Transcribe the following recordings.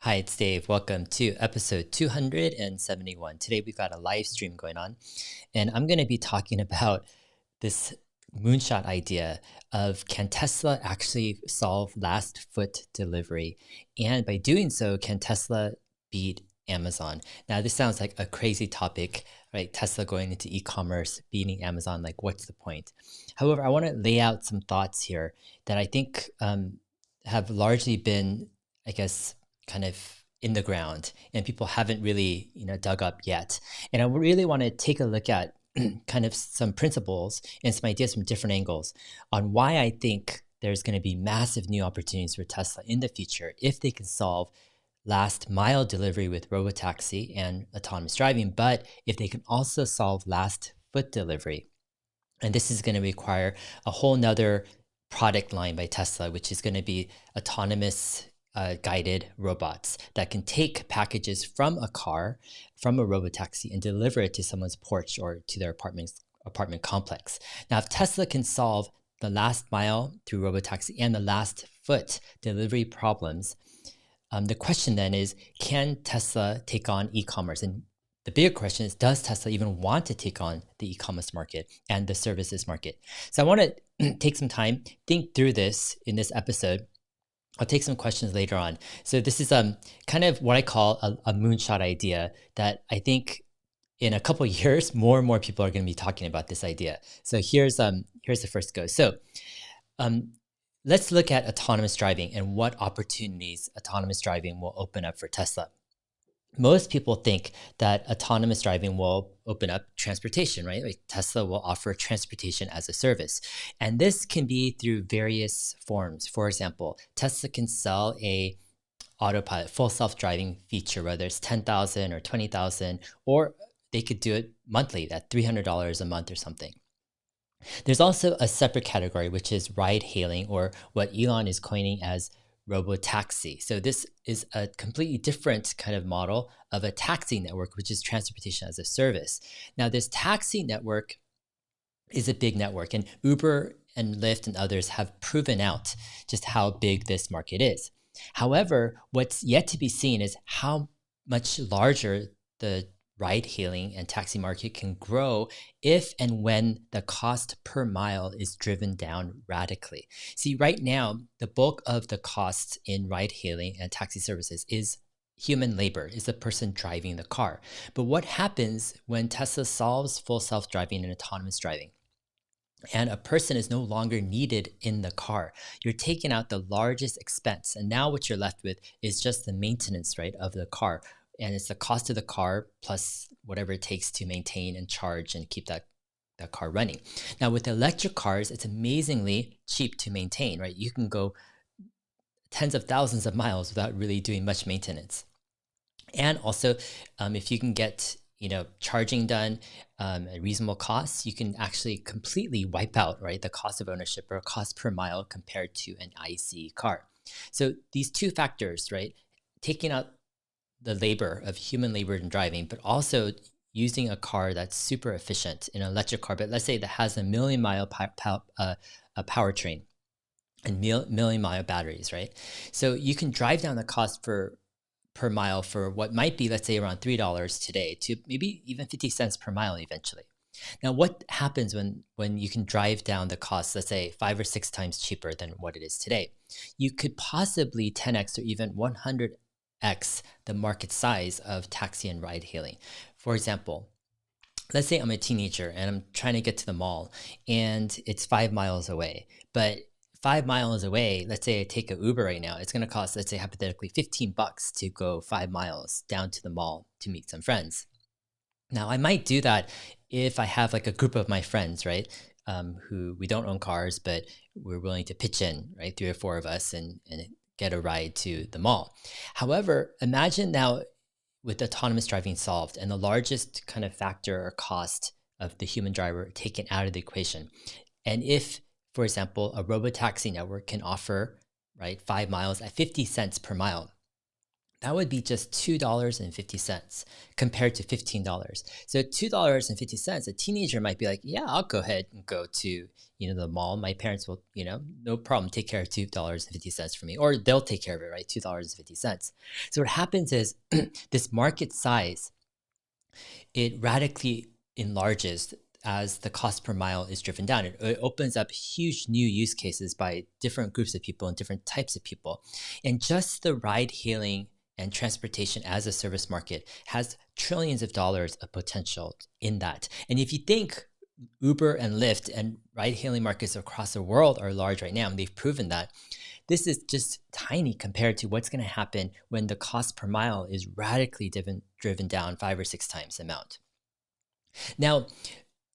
Hi, it's Dave. Welcome to episode 271. Today we've got a live stream going on, and I'm going to be talking about this moonshot idea of can Tesla actually solve last foot delivery? And by doing so, can Tesla beat Amazon? Now, this sounds like a crazy topic, right? Tesla going into e-commerce, beating Amazon, like what's the point? However, I want to lay out some thoughts here that I think have largely been, I guess, kind of in the ground and people haven't really dug up yet, and I really want to take a look at kind of some principles and some ideas from different angles on why I think there's going to be massive new opportunities for Tesla in the future if they can solve last mile delivery with robotaxi and autonomous driving, but if they can also solve last foot delivery. And this is going to require a whole nother product line by Tesla, which is going to be autonomous guided robots that can take packages from a car, from a robotaxi, and deliver it to someone's porch or to their apartment complex. Now, if Tesla can solve the last mile through robotaxi and the last foot delivery problems, the question then is, can Tesla take on e-commerce? And the bigger question is, does Tesla even want to take on the e-commerce market and the services market? So I want to take some time, think through this in this episode. I'll take some questions later on. So this is kind of what I call a moonshot idea that I think in a couple of years, more and more people are going to be talking about this idea. So here's the first go. So let's look at autonomous driving and what opportunities autonomous driving will open up for Tesla. Most people think that autonomous driving will open up transportation, right? Like Tesla will offer transportation as a service. And this can be through various forms. For example, Tesla can sell a autopilot, full self-driving feature, whether it's 10,000 or 20,000, or they could do it monthly at $300 a month or something. There's also a separate category, which is ride hailing, or what Elon is coining as robotaxi. So this is a completely different kind of model of a taxi network, which is transportation as a service. Now, this taxi network is a big network, and Uber and Lyft and others have proven out just how big this market is. However, what's yet to be seen is how much larger the ride-hailing and taxi market can grow if and when the cost per mile is driven down radically. See, right now, the bulk of the costs in ride-hailing and taxi services is human labor, is the person driving the car. But what happens when Tesla solves full self-driving and autonomous driving? And a person is no longer needed in the car. You're taking out the largest expense. And now what you're left with is just the maintenance, right, of the car. And it's the cost of the car plus whatever it takes to maintain and charge and keep that car running. Now with electric cars, it's amazingly cheap to maintain, right? You can go tens of thousands of miles without really doing much maintenance. And also, if you can get charging done at reasonable costs, you can actually completely wipe out, right, the cost of ownership or cost per mile compared to an ICE car. So these two factors, right, taking out the labor of human labor in driving, but also using a car that's super efficient, an electric car, but let's say that has a million-mile powertrain and million-mile batteries, right? So you can drive down the cost per mile for what might be, let's say, around $3 today to maybe even 50 cents per mile eventually. Now, what happens when you can drive down the cost, let's say 5 or 6 times cheaper than what it is today? You could possibly 10x or even 100x the market size of taxi and ride hailing. For example, let's say I'm a teenager and I'm trying to get to the mall and it's 5 miles away, but 5 miles away, let's say I take an Uber right now, it's going to cost, let's say hypothetically, $15 to go 5 miles down to the mall to meet some friends. Now, I might do that if I have like a group of my friends, right, who we don't own cars, but we're willing to pitch in, right, 3 or 4 of us and get a ride to the mall. However, imagine now with autonomous driving solved and the largest kind of factor or cost of the human driver taken out of the equation. And if, for example, a robotaxi network can offer, right, 5 miles at 50 cents per mile, that would be just $2.50 compared to $15. So $2.50, a teenager might be like, yeah, I'll go ahead and go to, the mall. My parents will, no problem, take care of $2.50 for me, or they'll take care of it, right? $2.50. So what happens is this market size, it radically enlarges as the cost per mile is driven down. It opens up huge new use cases by different groups of people and different types of people. And just the ride hailing and transportation as a service market has trillions of dollars of potential in that. And if you think Uber and Lyft and ride hailing markets across the world are large right now, and they've proven that, this is just tiny compared to what's going to happen when the cost per mile is radically driven down 5 or 6 times the amount. Now,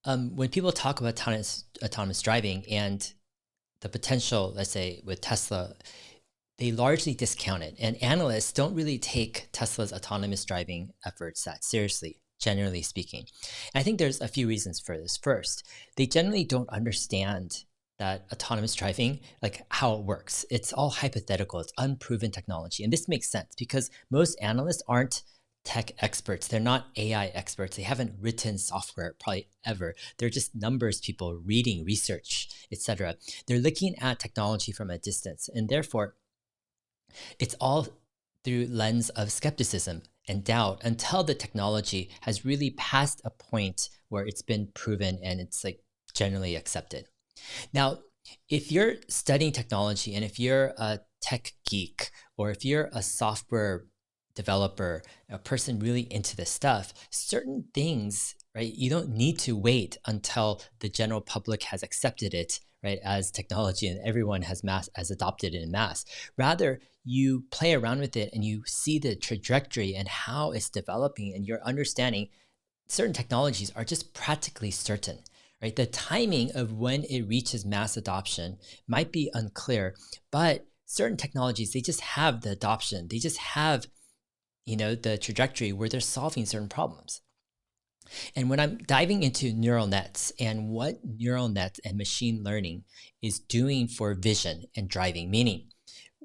when people talk about autonomous driving and the potential, let's say with Tesla, they largely discount it. And analysts don't really take Tesla's autonomous driving efforts that seriously, generally speaking. And I think there's a few reasons for this. First, they generally don't understand that autonomous driving, like how it works. It's all hypothetical. It's unproven technology. And this makes sense because most analysts aren't tech experts. They're not AI experts. They haven't written software probably ever. They're just numbers people reading research, etc. They're looking at technology from a distance. And therefore, it's all through lens of skepticism and doubt until the technology has really passed a point where it's been proven and it's like generally accepted. Now, if you're studying technology and if you're a tech geek or if you're a software developer, a person really into this stuff, certain things, right, you don't need to wait until the general public has accepted it, right, as technology and everyone has adopted it in mass. Rather, you play around with it and you see the trajectory and how it's developing, and you're understanding certain technologies are just practically certain. Right? The timing of when it reaches mass adoption might be unclear, but certain technologies, they just have the adoption. They just have, the trajectory where they're solving certain problems. And when I'm diving into neural nets and what neural nets and machine learning is doing for vision and driving, meaning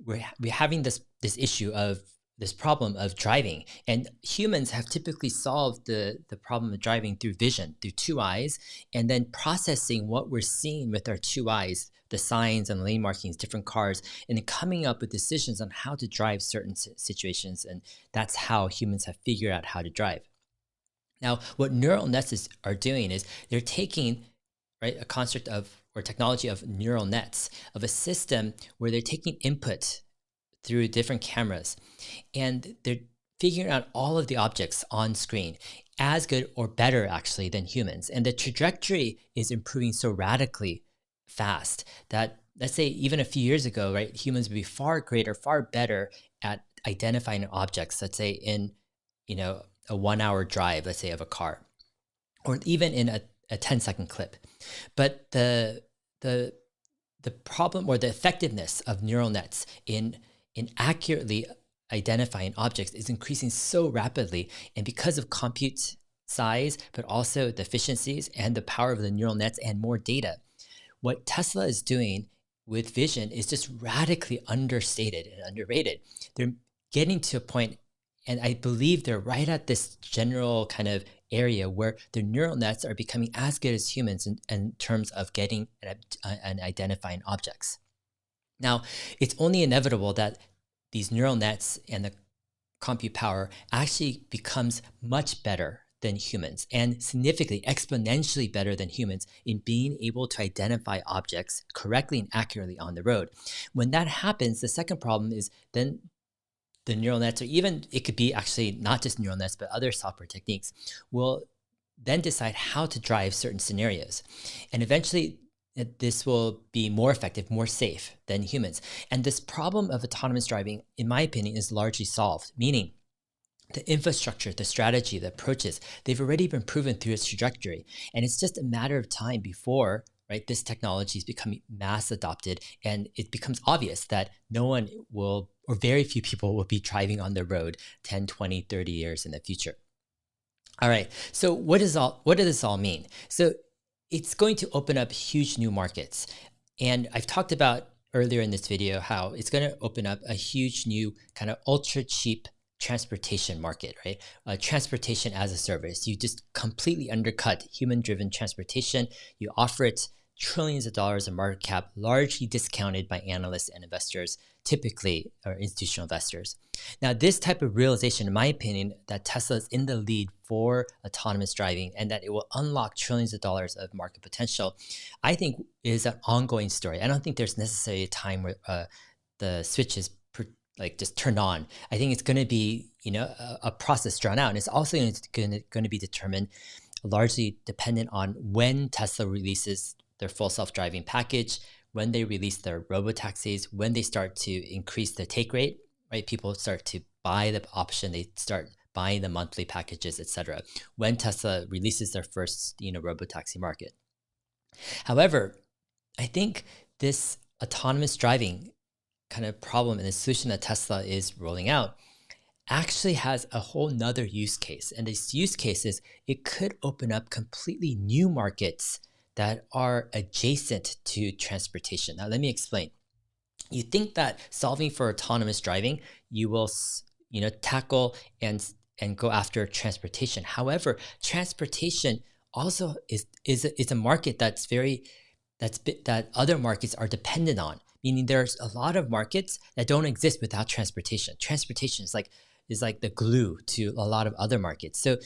we're having this issue of this problem of driving, and humans have typically solved the problem of driving through vision, through 2 eyes, and then processing what we're seeing with our 2 eyes, the signs and lane markings, different cars, and then coming up with decisions on how to drive certain situations. And that's how humans have figured out how to drive. Now, what neural nets are doing is they're taking, right, a construct of, or technology of neural nets, of a system where they're taking input through different cameras, and they're figuring out all of the objects on screen as good or better actually than humans. And the trajectory is improving so radically fast that, let's say even a few years ago, right, humans would be far greater, far better at identifying objects, let's say in, a 1-hour drive, let's say, of a car, or even in a 10-second clip. But the problem or the effectiveness of neural nets in accurately identifying objects is increasing so rapidly. And because of compute size, but also the efficiencies and the power of the neural nets and more data, what Tesla is doing with vision is just radically understated and underrated. They're getting to a point, and I believe they're right at this general kind of area where the neural nets are becoming as good as humans in terms of getting and identifying objects. Now, it's only inevitable that these neural nets and the compute power actually becomes much better than humans, and significantly, exponentially better than humans in being able to identify objects correctly and accurately on the road. When that happens, the second problem is then the neural nets, or even it could be actually not just neural nets, but other software techniques, will then decide how to drive certain scenarios. And eventually, this will be more effective, more safe than humans. And this problem of autonomous driving, in my opinion, is largely solved, meaning the infrastructure, the strategy, the approaches, they've already been proven through its trajectory. And it's just a matter of time before, right, this technology is becoming mass adopted, and it becomes obvious that no one will, or very few people will be driving on the road 10, 20, 30 years in the future. All right, so what does this all mean? So it's going to open up huge new markets. And I've talked about earlier in this video how it's going to open up a huge new kind of ultra cheap transportation market, right? Transportation as a service. You just completely undercut human-driven transportation. You offer it trillions of dollars in market cap, largely discounted by analysts and investors, typically or institutional investors. Now, this type of realization, in my opinion, that Tesla is in the lead for autonomous driving and that it will unlock trillions of dollars of market potential, I think is an ongoing story. I don't think there's necessarily a time where the switch is just turned on. I think it's going to be, a process drawn out, and it's also going to be determined largely dependent on when Tesla releases their full self-driving package, when they release their robotaxis, when they start to increase the take rate, right? People start to buy the option, they start buying the monthly packages, etc. When Tesla releases their first, robotaxi market. However, I think this autonomous driving kind of problem and the solution that Tesla is rolling out actually has a whole nother use case. And this use case is it could open up completely new markets that are adjacent to transportation. Now, let me explain. You think that solving for autonomous driving, you will, tackle and go after transportation. However, transportation also is a market that other markets are dependent on. Meaning there's a lot of markets that don't exist without transportation. Transportation is like the glue to a lot of other markets. So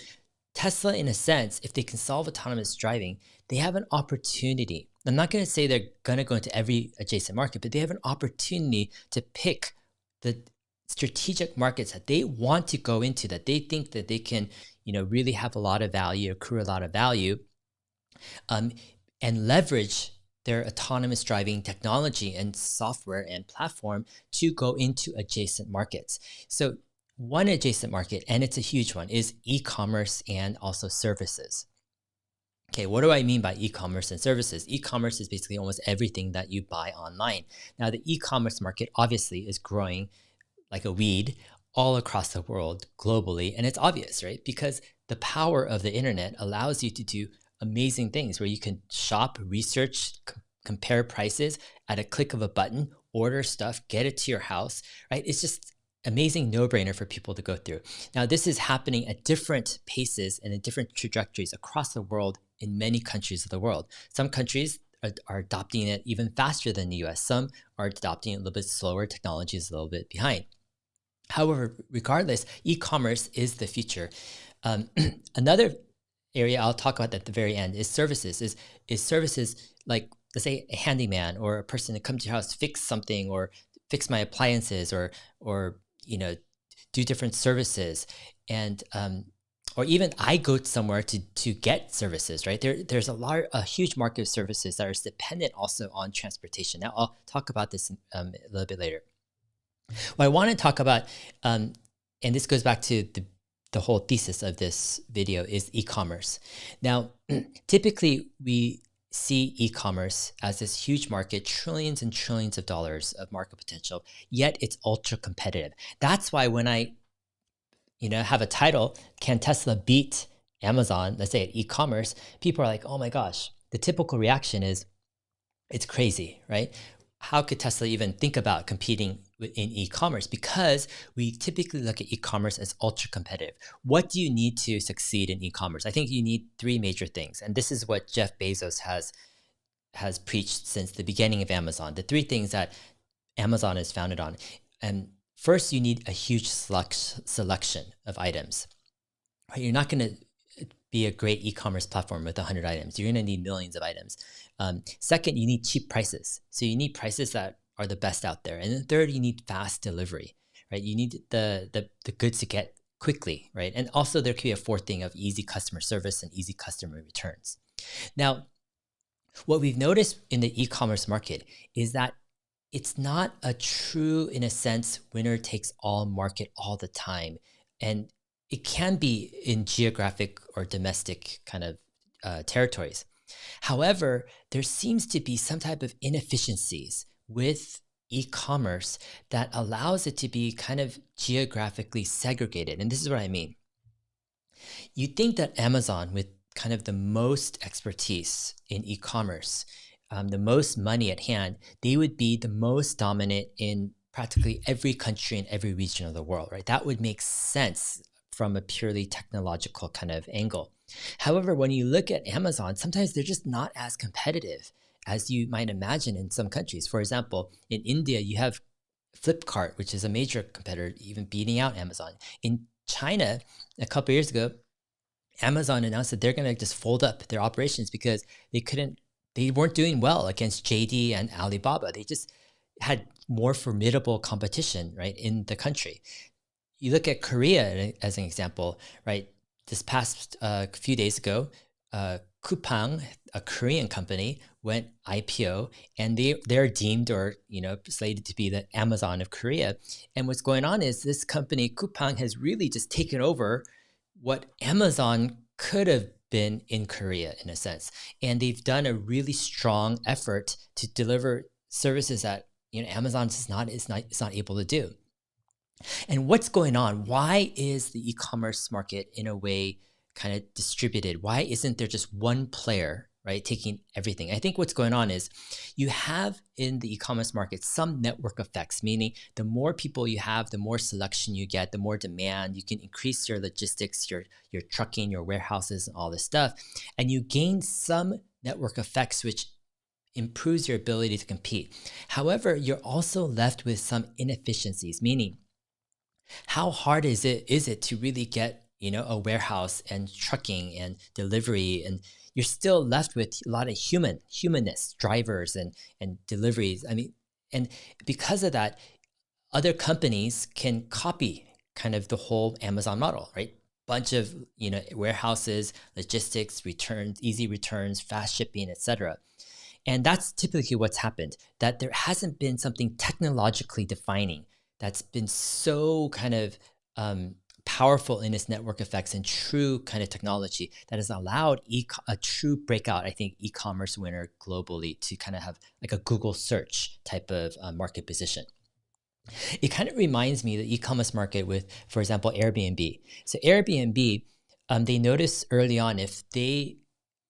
Tesla, in a sense, if they can solve autonomous driving, they have an opportunity. I'm not going to say they're going to go into every adjacent market, but they have an opportunity to pick the strategic markets that they want to go into, that they think that they can, really have a lot of value, accrue a lot of value, and leverage their autonomous driving technology and software and platform to go into adjacent markets. So one adjacent market, and it's a huge one, is e-commerce and also services. Okay, what do I mean by e-commerce and services? E-commerce is basically almost everything that you buy online. Now, the e-commerce market obviously is growing like a weed all across the world globally, and it's obvious, right? Because the power of the internet allows you to do amazing things where you can shop, research, compare prices at a click of a button, order stuff, get it to your house, right? It's just amazing no-brainer for people to go through. Now, this is happening at different paces and in different trajectories across the world in many countries of the world. Some countries are adopting it even faster than the US. Some are adopting it a little bit slower. Technology is a little bit behind. However, regardless, e-commerce is the future. Another area I'll talk about at the very end is services. Is services like, let's say, a handyman or a person to come to your house, fix something or fix my appliances or do different services, and or even I go somewhere to get services, right? There's a huge market of services that are dependent also on transportation. Now I'll talk about this a little bit later. What I want to talk about, and this goes back to the whole thesis of this video, is e-commerce. Now, typically we see e-commerce as this huge market, trillions and trillions of dollars of market potential, yet it's ultra competitive. That's why when I have a title, can Tesla beat Amazon, let's say at e-commerce, people are like, oh my gosh. The typical reaction is, it's crazy, right? How could Tesla even think about competing in e-commerce? Because we typically look at e-commerce as ultra competitive. What do you need to succeed in e-commerce? I think you need three major things. And this is what Jeff Bezos has preached since the beginning of Amazon. The three things that Amazon is founded on. And first, you need a huge selection of items. Right? You're not going to be a great e-commerce platform with 100 items. You're going to need millions of items. Second, you need cheap prices. So you need prices that are the best out there. And then third, you need fast delivery, right? You need the goods to get quickly, right? And also there could be a fourth thing of easy customer service and easy customer returns. Now, what we've noticed in the e-commerce market is that it's not a true, in a sense, winner takes all market all the time. And it can be in geographic or domestic kind of territories. However, there seems to be some type of inefficiencies with e-commerce that allows it to be kind of geographically segregated. And this is what I mean. You think that Amazon, with kind of the most expertise in e-commerce, the most money at hand, they would be the most dominant in practically every country in every region of the world, right? That would make sense from a purely technological kind of angle. However, when you look at Amazon, sometimes they're just not as competitive as you might imagine in some countries. For example, in India, you have Flipkart, which is a major competitor, even beating out Amazon. In China, a couple of years ago, Amazon announced that they're going to just fold up their operations because they weren't doing well against JD and Alibaba. They just had more formidable competition, right, in the country. You look at Korea as an example, right? This past few days ago, Coupang, a Korean company, went IPO, and they're deemed or slated to be the Amazon of Korea. And what's going on is this company Coupang has really just taken over what Amazon could have been in Korea in a sense, and they've done a really strong effort to deliver services that Amazon is not able to do. And what's going on? Why is the e-commerce market in a way kind of distributed? Why isn't there just one player, right, taking everything? I think what's going on is you have in the e-commerce market some network effects, meaning the more people you have, the more selection you get, the more demand, you can increase your logistics, your trucking, your warehouses, and all this stuff. And you gain some network effects, which improves your ability to compete. However, you're also left with some inefficiencies, meaning how hard is it to really get a warehouse and trucking and delivery, and you're still left with a lot of humanness, drivers and deliveries. I mean, and because of that, other companies can copy kind of the whole Amazon model, right? Bunch of warehouses, logistics, returns, easy returns, fast shipping, etc. And that's typically what's happened, that there hasn't been something technologically defining that's been so kind of powerful in its network effects and true kind of technology that has allowed a true breakout, I think, e-commerce winner globally to kind of have like a Google search type of market position. It kind of reminds me of the e-commerce market with, for example, Airbnb. So Airbnb, they noticed early on if they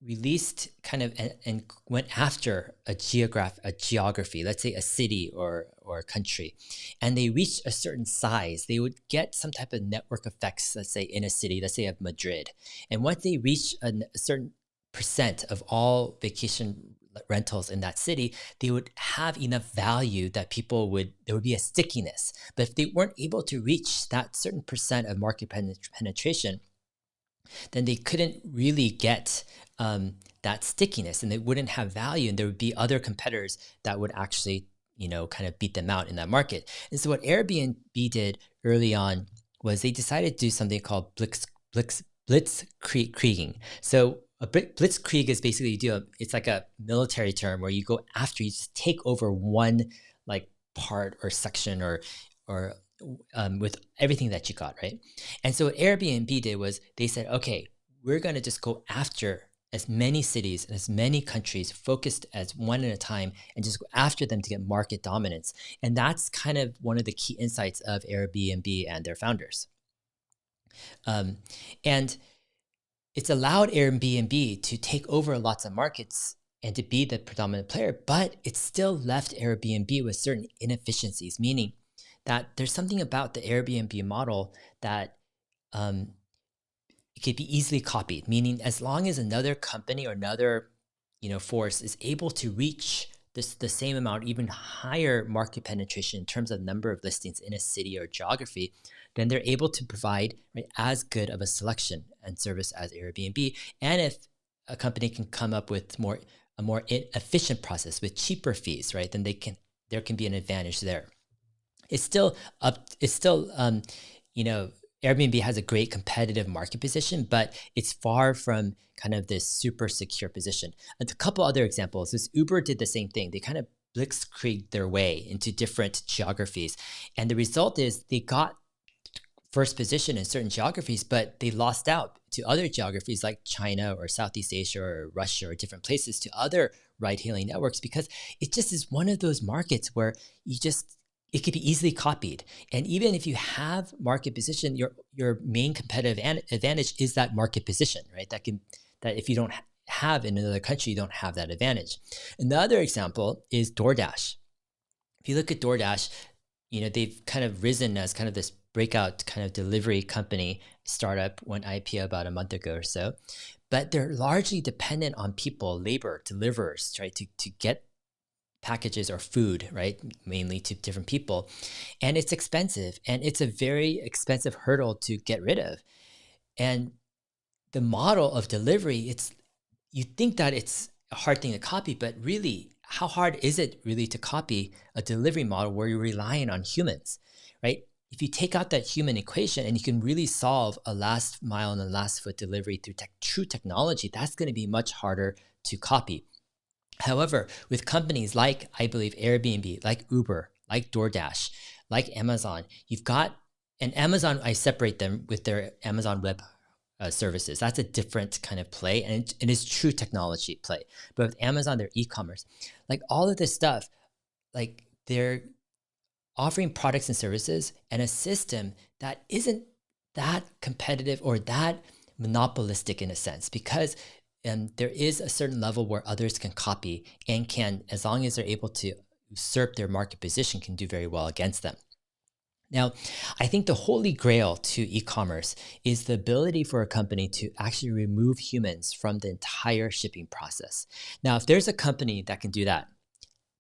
released kind of and went after a geography, let's say a city or a country, and they reached a certain size, they would get some type of network effects, let's say in a city, let's say of Madrid. And once they reach a certain percent of all vacation rentals in that city, they would have enough value that there would be a stickiness. But if they weren't able to reach that certain percent of market penetration, then they couldn't really get that stickiness, and they wouldn't have value, and there would be other competitors that would actually kind of beat them out in that market. And so what Airbnb did early on was they decided to do something called blitzkrieging. So a blitzkrieg is basically it's like a military term where you go after, you just take over one like part or section or with everything that you got, right? And so what Airbnb did was they said, okay, we're going to just go after as many cities and as many countries, focused as one at a time, and just go after them to get market dominance. And that's kind of one of the key insights of Airbnb and their founders. And it's allowed Airbnb to take over lots of markets and to be the predominant player, but it still left Airbnb with certain inefficiencies, meaning that there's something about the Airbnb model that it could be easily copied, meaning as long as another company or another force is able to reach the same amount, even higher market penetration in terms of number of listings in a city or geography, then they're able to provide, right, as good of a selection and service as Airbnb. And if a company can come up with a more efficient process with cheaper fees, right, then there can be an advantage there. It's still Airbnb has a great competitive market position, but it's far from kind of this super secure position. A couple other examples is Uber did the same thing. They kind of blitzkrieged their way into different geographies. And the result is they got first position in certain geographies, but they lost out to other geographies like China or Southeast Asia or Russia or different places to other ride-hailing networks, because it just is one of those markets where it could be easily copied. And even if you have market position, your main competitive advantage is that market position, right? That if you don't have in another country, you don't have that advantage. Another example is DoorDash. If you look at DoorDash, they've kind of risen as kind of this breakout kind of delivery company startup, went IPO about a month ago or so. But they're largely dependent on people, labor, deliverers, right, to get packages or food, right, mainly to different people. And it's expensive, and it's a very expensive hurdle to get rid of. And the model of delivery, you think that it's a hard thing to copy, but really, how hard is it really to copy a delivery model where you're relying on humans, right? If you take out that human equation and you can really solve a last mile and a last foot delivery through true technology, that's going to be much harder to copy. However, with companies like, I believe, Airbnb, like Uber, like DoorDash, like Amazon, you've got, and Amazon, I separate them with their Amazon Web Services. That's a different kind of play, and it is true technology play. But with Amazon, their e-commerce, like all of this stuff, like they're offering products and services and a system that isn't that competitive or that monopolistic in a sense, because there is a certain level where others can copy and can, as long as they're able to usurp their market position, can do very well against them. Now, I think the holy grail to e-commerce is the ability for a company to actually remove humans from the entire shipping process. Now, if there's a company that can do that,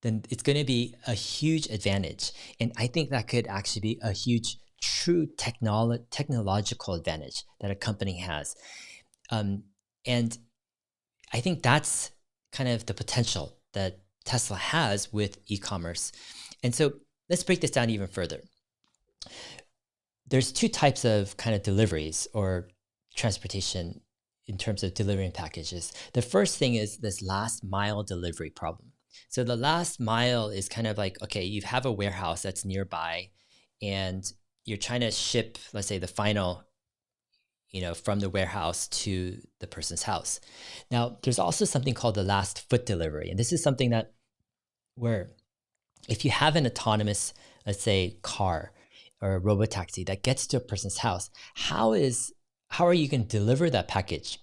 then it's going to be a huge advantage. And I think that could actually be a huge, true technological advantage that a company has. And I think that's kind of the potential that Tesla has with e-commerce. And so let's break this down even further. There's two types of kind of deliveries or transportation in terms of delivering packages. The first thing is this last mile delivery problem. So the last mile is kind of like, okay, you have a warehouse that's nearby and you're trying to ship, let's say, the final, from the warehouse to the person's house. Now, there's also something called the last foot delivery. And this is something that where if you have an autonomous, let's say, car or a robotaxi that gets to a person's house, how are you going to deliver that package?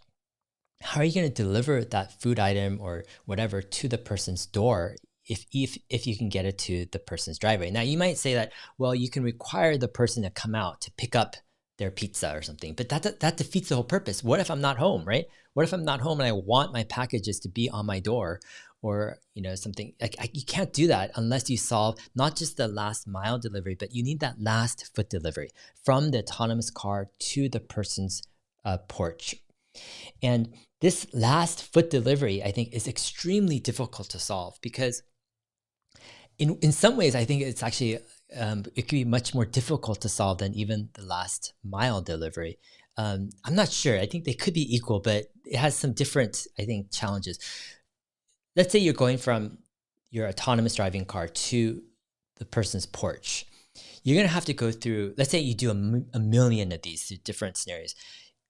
How are you going to deliver that food item or whatever to the person's door if you can get it to the person's driveway? Now, you might say that, well, you can require the person to come out to pick up their pizza or something, but that defeats the whole purpose. What if I'm not home, right? What if I'm not home and I want my packages to be on my door or, something like you can't do that unless you solve not just the last mile delivery, but you need that last foot delivery from the autonomous car to the person's porch. And this last foot delivery, I think, is extremely difficult to solve because in some ways, I think it's actually, it could be much more difficult to solve than even the last mile delivery. I'm not sure. I think they could be equal, but it has some different, I think, challenges. Let's say you're going from your autonomous driving car to the person's porch. You're going to have to go through, let's say you do a million of these different scenarios.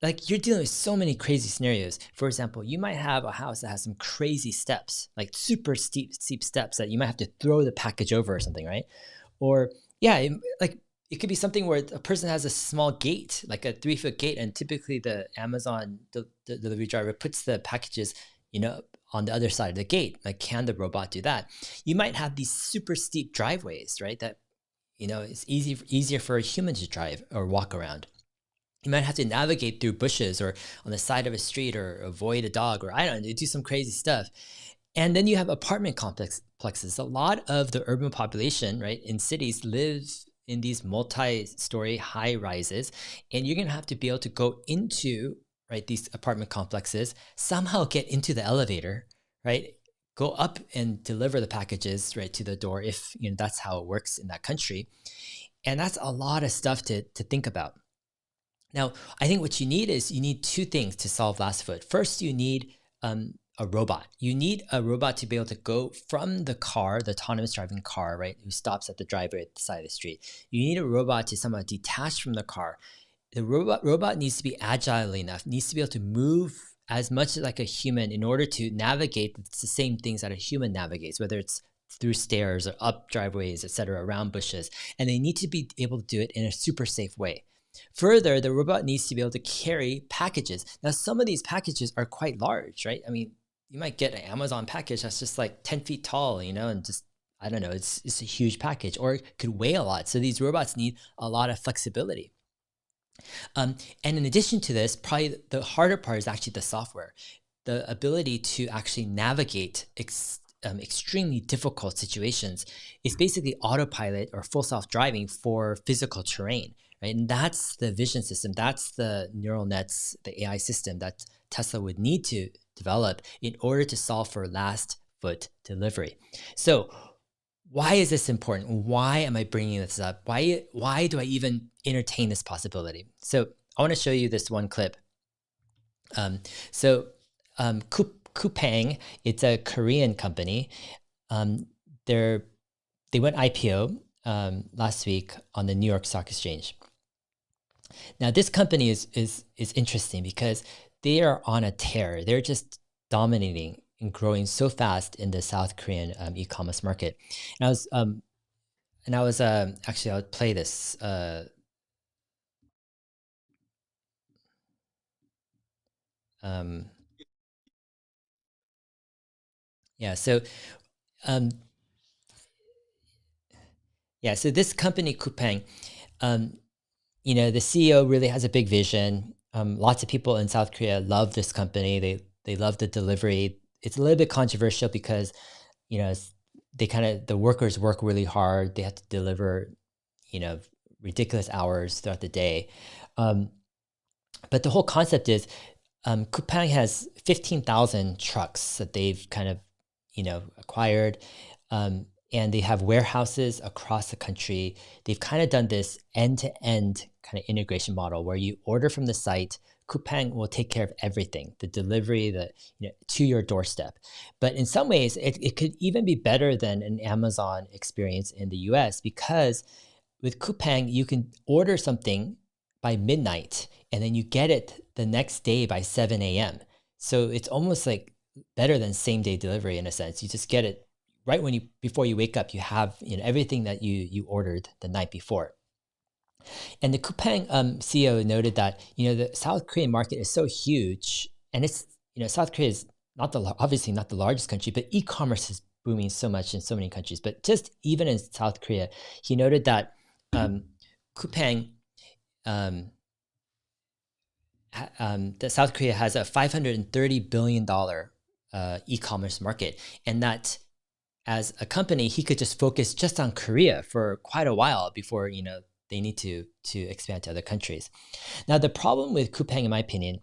Like you're dealing with so many crazy scenarios. For example, you might have a house that has some crazy steps, like super steep steps that you might have to throw the package over or something, right? Or it could be something where a person has a small gate, like a 3-foot gate, and typically the Amazon delivery driver puts the packages, on the other side of the gate. Like, can the robot do that? You might have these super steep driveways, right? That, it's easier for a human to drive or walk around. You might have to navigate through bushes or on the side of a street or avoid a dog or I don't know, do some crazy stuff. And then you have apartment complexes. A lot of the urban population, right, in cities lives in these multi-story high rises, and you're going to have to be able to go into, right, these apartment complexes, somehow get into the elevator, right, go up and deliver the packages right to the door if that's how it works in that country. And that's a lot of stuff to think about. Now, I think what you need is two things to solve last foot. First, you need a robot. You need a robot to be able to go from the car, the autonomous driving car, right, who stops at the driveway at the side of the street. You need a robot to somehow detach from the car. The robot needs to be agile enough, needs to be able to move as much like a human in order to navigate the same things that a human navigates, whether it's through stairs or up driveways, etc., around bushes. And they need to be able to do it in a super safe way. Further, the robot needs to be able to carry packages. Now, some of these packages are quite large, right? I mean, you might get an Amazon package that's just like 10 feet tall, and just I don't know, it's a huge package, or it could weigh a lot. So these robots need a lot of flexibility. And in addition to this, probably the harder part is actually the software, the ability to actually navigate extremely difficult situations. Is basically autopilot or full self-driving for physical terrain, right? And that's the vision system. That's the neural nets, the AI system that Tesla would need to develop in order to solve for last foot delivery. So why is this important? Why am I bringing this up? Why do I even entertain this possibility? So I want to show you this one clip. So Coupang, it's a Korean company. They went IPO last week on the New York Stock Exchange. Now this company is interesting because they are on a tear. They're just dominating and growing so fast in the South Korean e-commerce market. And I was actually, I'll play this. Yeah, so um, yeah, so this company Coupang, you know, the CEO really has a big vision. Lots of people in South Korea love this company. They love the delivery. It's a little bit controversial because, you know, the workers work really hard. They have to deliver, you know, ridiculous hours throughout the day. But the whole concept is Coupang has 15,000 trucks that they've kind of, you know, acquired. And they have warehouses across the country. They've kind of done this end-to-end kind of integration model where you order from the site, Coupang will take care of everything, the delivery, to your doorstep. But in some ways, it could even be better than an Amazon experience in the US, because with Coupang, you can order something by midnight and then you get it the next day by 7 a.m. So it's almost like better than same day delivery in a sense. You just get it right before you wake up. You have everything that you ordered the night before. And the Coupang CEO noted that the South Korean market is so huge, and it's South Korea is obviously not the largest country, but e-commerce is booming so much in so many countries. But just even in South Korea, he noted that Coupang, that South Korea has a $530 billion e-commerce market, and that as a company, he could just focus just on Korea for quite a while before they need to expand to other countries. Now, the problem with Coupang, in my opinion,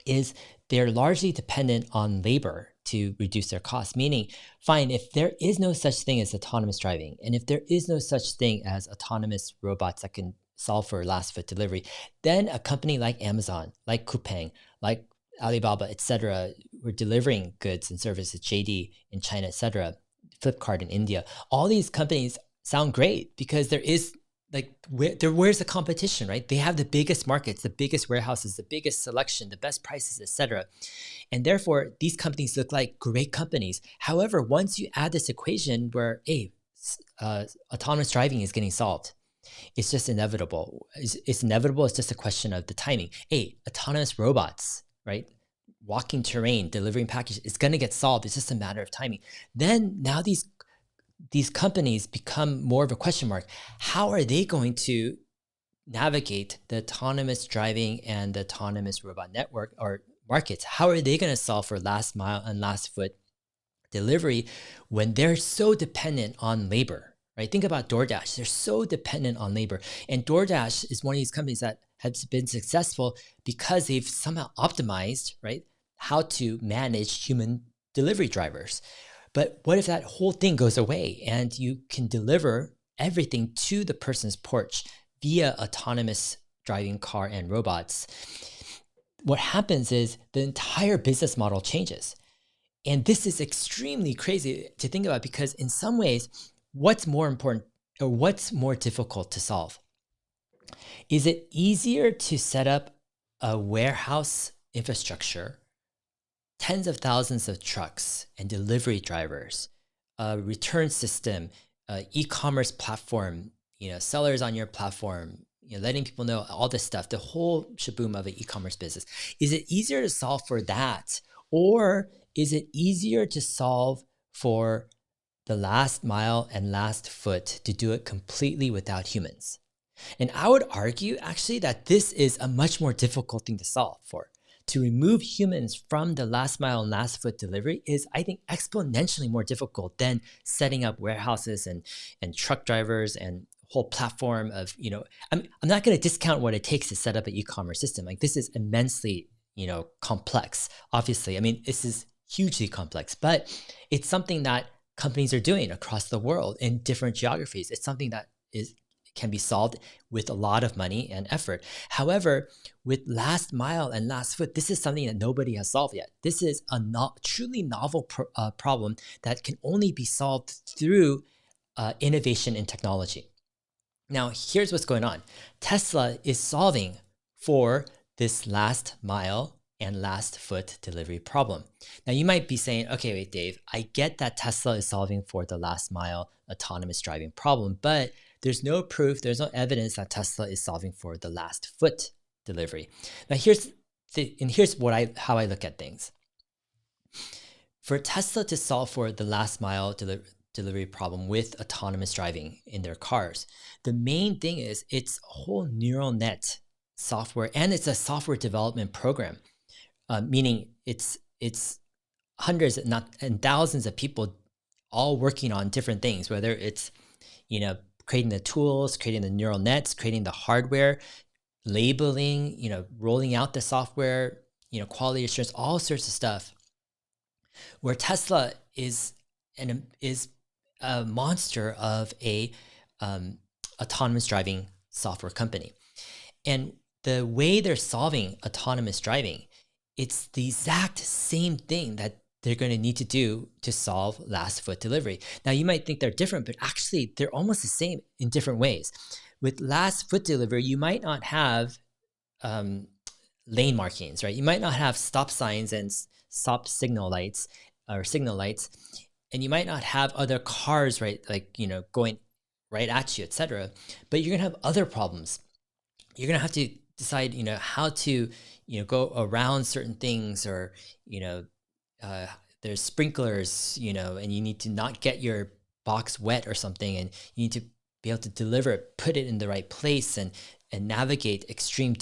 is they're largely dependent on labor to reduce their costs. Meaning, fine, if there is no such thing as autonomous driving, and if there is no such thing as autonomous robots that can solve for last foot delivery, then a company like Amazon, like Coupang, like Alibaba, etc., we're delivering goods and services, JD in China, etc., Flipkart in India. All these companies sound great because there is where's the competition, right? They have the biggest markets, the biggest warehouses, the biggest selection, the best prices, etc. And therefore, these companies look like great companies. However, once you add this equation where, autonomous driving is getting solved, it's just inevitable. It's inevitable. It's just a question of the timing. Autonomous robots, right? Walking terrain, delivering packages, it's going to get solved. It's just a matter of timing. Then now these companies become more of a question mark. How are they going to navigate the autonomous driving and the autonomous robot network or markets? How are they going to solve for last mile and last foot delivery when they're so dependent on labor, right? Think about DoorDash. They're so dependent on labor. And DoorDash is one of these companies that has been successful because they've somehow optimized, right, how to manage human delivery drivers. But what if that whole thing goes away and you can deliver everything to the person's porch via autonomous driving car and robots? What happens is the entire business model changes. And this is extremely crazy to think about because in some ways, what's more important or what's more difficult to solve? Is it easier to set up a warehouse infrastructure, tens of thousands of trucks and delivery drivers, a return system, e-commerce platform, sellers on your platform, letting people know all this stuff, the whole shaboom of an e-commerce business? Is it easier to solve for that? Or is it easier to solve for the last mile and last foot to do it completely without humans. And I would argue actually that this is a much more difficult thing to solve for. To remove humans from the last mile and last foot delivery is, I think, exponentially more difficult than setting up warehouses and truck drivers and whole platform of, I'm not going to discount what it takes to set up an e-commerce system. Like, this is immensely, complex. Obviously, I mean, this is hugely complex, but it's something that companies are doing across the world in different geographies. It's something that can be solved with a lot of money and effort. However, with last mile and last foot, this is something that nobody has solved yet. This is a truly novel problem that can only be solved through innovation in technology. Now, here's what's going on. Tesla is solving for this last mile and last foot delivery problem. Now, you might be saying, okay, wait, Dave, I get that Tesla is solving for the last mile autonomous driving problem, but there's no proof, there's no evidence that Tesla is solving for the last foot delivery. Now, here's how I look at things. For Tesla to solve for the last mile delivery problem with autonomous driving in their cars, the main thing is it's a whole neural net software, and it's a software development program, meaning it's hundreds and thousands of people all working on different things, whether it's creating the tools, creating the neural nets, creating the hardware, labeling, rolling out the software, quality assurance, all sorts of stuff. Where Tesla is a monster of a autonomous driving software company. And the way they're solving autonomous driving, it's the exact same thing that they're going to need to do to solve last foot delivery. Now, you might think they're different, but actually they're almost the same in different ways. With last foot delivery, you might not have lane markings, right? You might not have stop signs and stop signal lights, and you might not have other cars, right? Like, going right at you, etc. But you're going to have other problems. You're going to have to decide, how to, go around certain things, or, there's sprinklers, and you need to not get your box wet or something, and you need to be able to deliver it, put it in the right place, and navigate extremely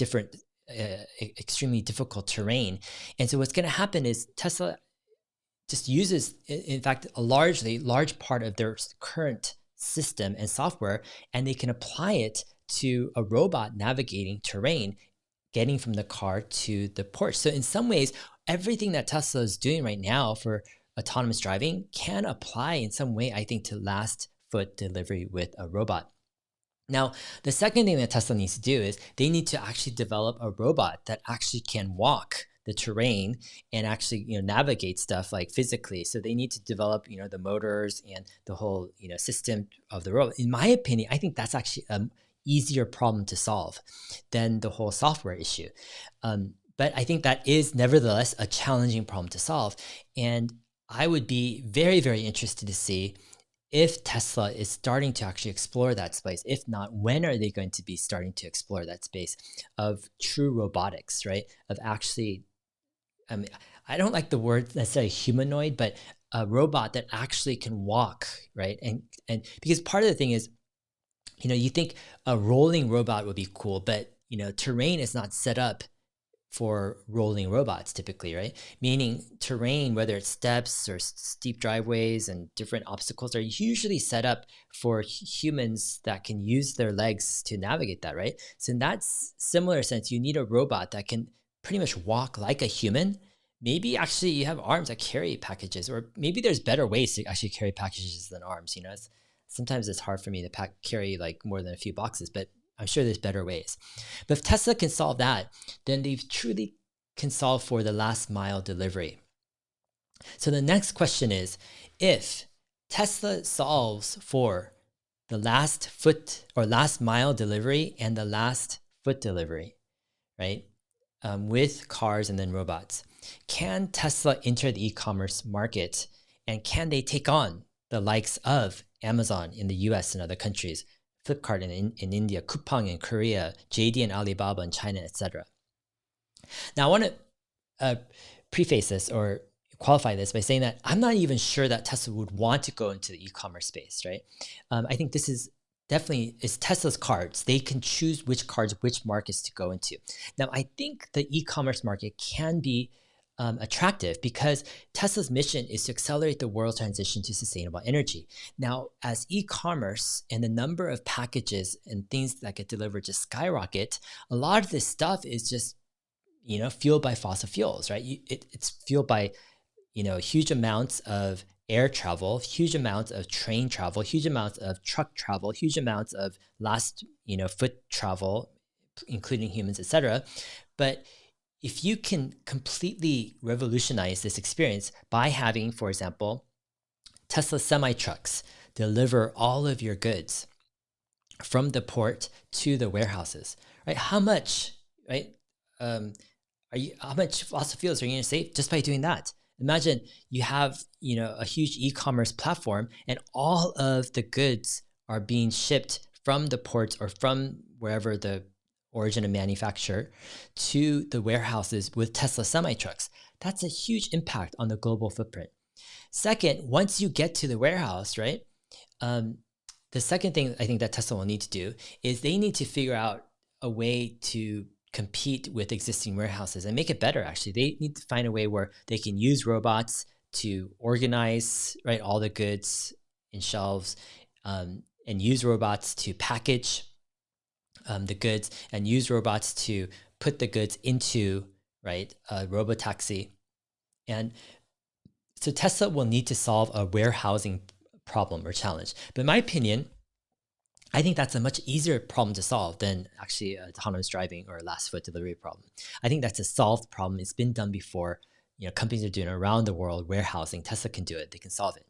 difficult terrain. And so what's going to happen is Tesla just uses, in fact, a large part of their current system and software, and they can apply it to a robot navigating terrain, getting from the car to the porch. So in some ways, everything that Tesla is doing right now for autonomous driving can apply in some way, I think, to last foot delivery with a robot. Now, the second thing that Tesla needs to do is they need to actually develop a robot that actually can walk the terrain and actually navigate stuff like physically. So they need to develop the motors and the whole system of the robot. In my opinion, I think that's actually an easier problem to solve than the whole software issue. But I think that is nevertheless a challenging problem to solve. And I would be very, very interested to see if Tesla is starting to actually explore that space. If not, when are they going to be starting to explore that space of true robotics, right? Of actually, I don't like the word necessarily humanoid, but a robot that actually can walk, right? And because part of the thing is, you think a rolling robot would be cool, but terrain is not set up for rolling robots typically, right? Meaning terrain, whether it's steps or steep driveways and different obstacles, are usually set up for humans that can use their legs to navigate that, right? So in that similar sense, you need a robot that can pretty much walk like a human. Maybe actually you have arms that carry packages, or maybe there's better ways to actually carry packages than arms. Sometimes it's hard for me to carry like more than a few boxes, but I'm sure there's better ways. But if Tesla can solve that, then they truly can solve for the last mile delivery. So the next question is, if Tesla solves for the last foot or last mile delivery and the last foot delivery, right, with cars and then robots, can Tesla enter the e-commerce market, and can they take on the likes of Amazon in the US and other countries, Flipkart in India, Coupang in Korea, JD and Alibaba in China, etc. Now, I want to preface this or qualify this by saying that I'm not even sure that Tesla would want to go into the e-commerce space, right? I think this is definitely is Tesla's cards. They can choose which cards, which markets to go into. Now, I think the e-commerce market can be attractive because Tesla's mission is to accelerate the world's transition to sustainable energy. Now, as e-commerce and the number of packages and things that get delivered just skyrocket, a lot of this stuff is just fueled by fossil fuels, right? It's fueled by huge amounts of air travel, huge amounts of train travel, huge amounts of truck travel, huge amounts of foot travel, including humans, etc. But if you can completely revolutionize this experience by having, for example, Tesla semi-trucks deliver all of your goods from the port to the warehouses, right? How much, right? How much fossil fuels are you going to save just by doing that? Imagine you have, a huge e-commerce platform and all of the goods are being shipped from the ports or from wherever the origin of manufacture to the warehouses with Tesla semi-trucks. That's a huge impact on the global footprint. Second, once you get to the warehouse, right? The second thing I think that Tesla will need to do is they need to figure out a way to compete with existing warehouses and make it better. Actually, they need to find a way where they can use robots to organize all the goods in shelves, and use robots to package the goods, and use robots to put the goods into a robotaxi. And so Tesla will need to solve a warehousing problem or challenge. But in my opinion, I think that's a much easier problem to solve than actually autonomous driving or a last foot delivery problem. I think that's a solved problem. It's been done before. Companies are doing it around the world, warehousing. Tesla can do it. They can solve it.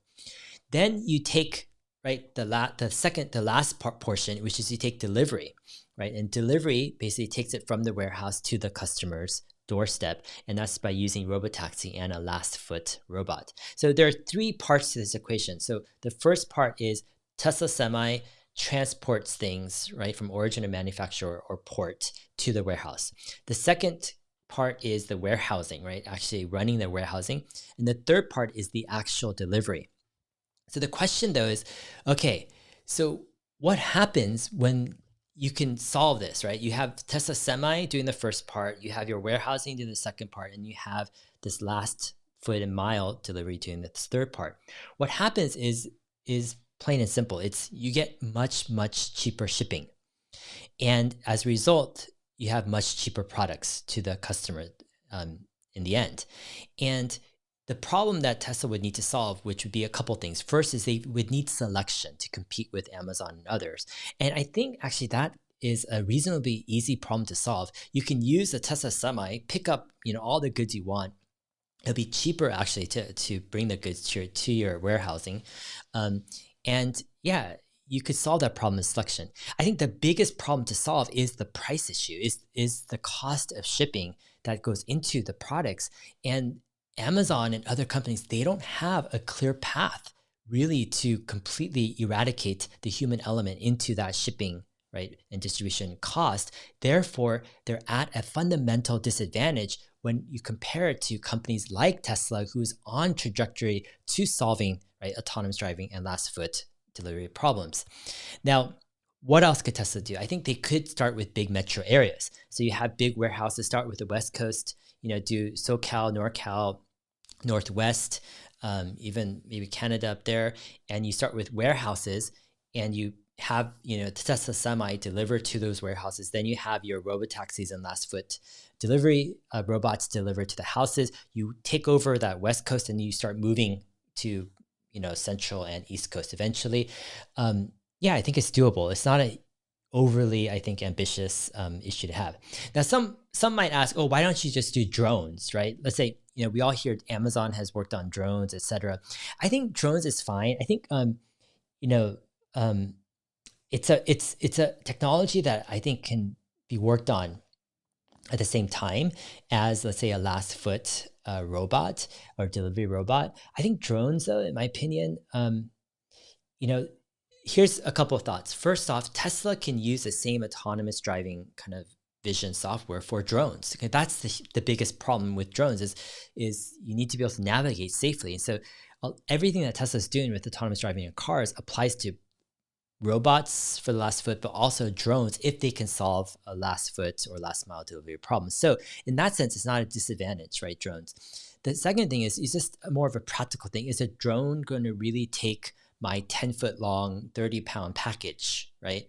Then you take the last portion, which is you take delivery, right? And delivery basically takes it from the warehouse to the customer's doorstep, and that's by using robotaxi and a last foot robot. So there are three parts to this equation. So the first part is Tesla Semi transports things from origin of manufacturer or port to the warehouse. The second part is the warehousing, actually running the warehousing. And the third part is the actual delivery. So the question though is, okay, so what happens when you can solve this, right? You have Tesla Semi doing the first part, you have your warehousing doing the second part, and you have this last foot and mile delivery doing the third part. What happens is plain and simple. You get much, much cheaper shipping. And as a result, you have much cheaper products to the customer in the end. And the problem that Tesla would need to solve, which would be a couple things. First is they would need selection to compete with Amazon and others. And I think actually that is a reasonably easy problem to solve. You can use the Tesla Semi, pick up all the goods you want. It'll be cheaper actually to bring the goods to your warehousing. And yeah, you could solve that problem in selection. I think the biggest problem to solve is the price issue, is the cost of shipping that goes into the products. And Amazon and other companies, they don't have a clear path really to completely eradicate the human element into that shipping, and distribution cost. Therefore, they're at a fundamental disadvantage when you compare it to companies like Tesla, who's on trajectory to solving autonomous driving and last foot delivery problems. Now, what else could Tesla do? I think they could start with big metro areas. So you have big warehouses, start with the West Coast, do SoCal, NorCal, Northwest, even maybe Canada up there. And you start with warehouses and you have, Tesla Semi deliver to those warehouses. Then you have your robotaxis and last foot delivery robots deliver to the houses. You take over that West Coast and you start moving to Central and East Coast eventually. Yeah, I think it's doable. It's not a overly, I think, ambitious issue to have. Now, some might ask, oh, why don't you just do drones, right? Let's say, we all hear Amazon has worked on drones, etc. I think drones is fine. I think, it's a technology that I think can be worked on at the same time as, let's say, a last foot robot or delivery robot. I think drones, though, in my opinion, here's a couple of thoughts. First off, Tesla can use the same autonomous driving kind of vision software for drones. Okay, that's the biggest problem with drones is you need to be able to navigate safely. And so everything that Tesla's doing with autonomous driving in cars applies to robots for the last foot, but also drones if they can solve a last foot or last mile delivery problem. So in that sense, it's not a disadvantage, right? Drones. The second thing is just more of a practical thing. Is a drone going to really take my 10-foot long, 30-pound package, right,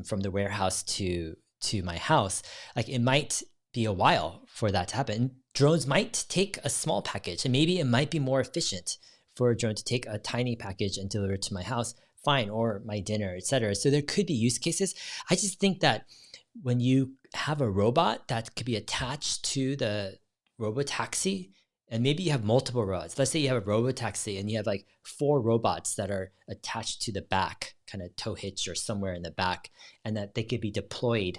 from the warehouse to my house? Like, it might be a while for that to happen. Drones might take a small package, and maybe it might be more efficient for a drone to take a tiny package and deliver it to my house, fine, or my dinner, etc. So there could be use cases. I just think that when you have a robot that could be attached to the robotaxi, and maybe you have multiple robots. Let's say you have a robotaxi and you have like 4 robots that are attached to the back, kind of tow hitch or somewhere in the back, and that they could be deployed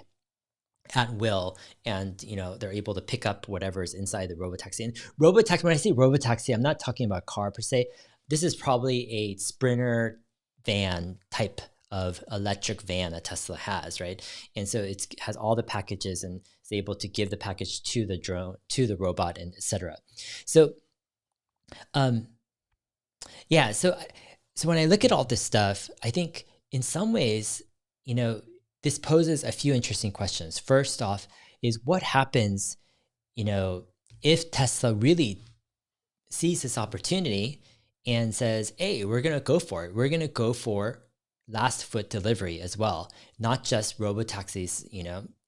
at will, and they're able to pick up whatever is inside the robotaxi. And robotaxi, when I say robotaxi, I'm not talking about a car per se. This is probably a Sprinter van type of electric van that Tesla has, right? And so it has all the packages and is able to give the package to the drone, to the robot, and etc. So, yeah. So when I look at all this stuff, I think in some ways, this poses a few interesting questions. First off, is what happens, if Tesla really sees this opportunity and says, hey, we're going to go for it. We're going to go for last foot delivery as well, not just robotaxis,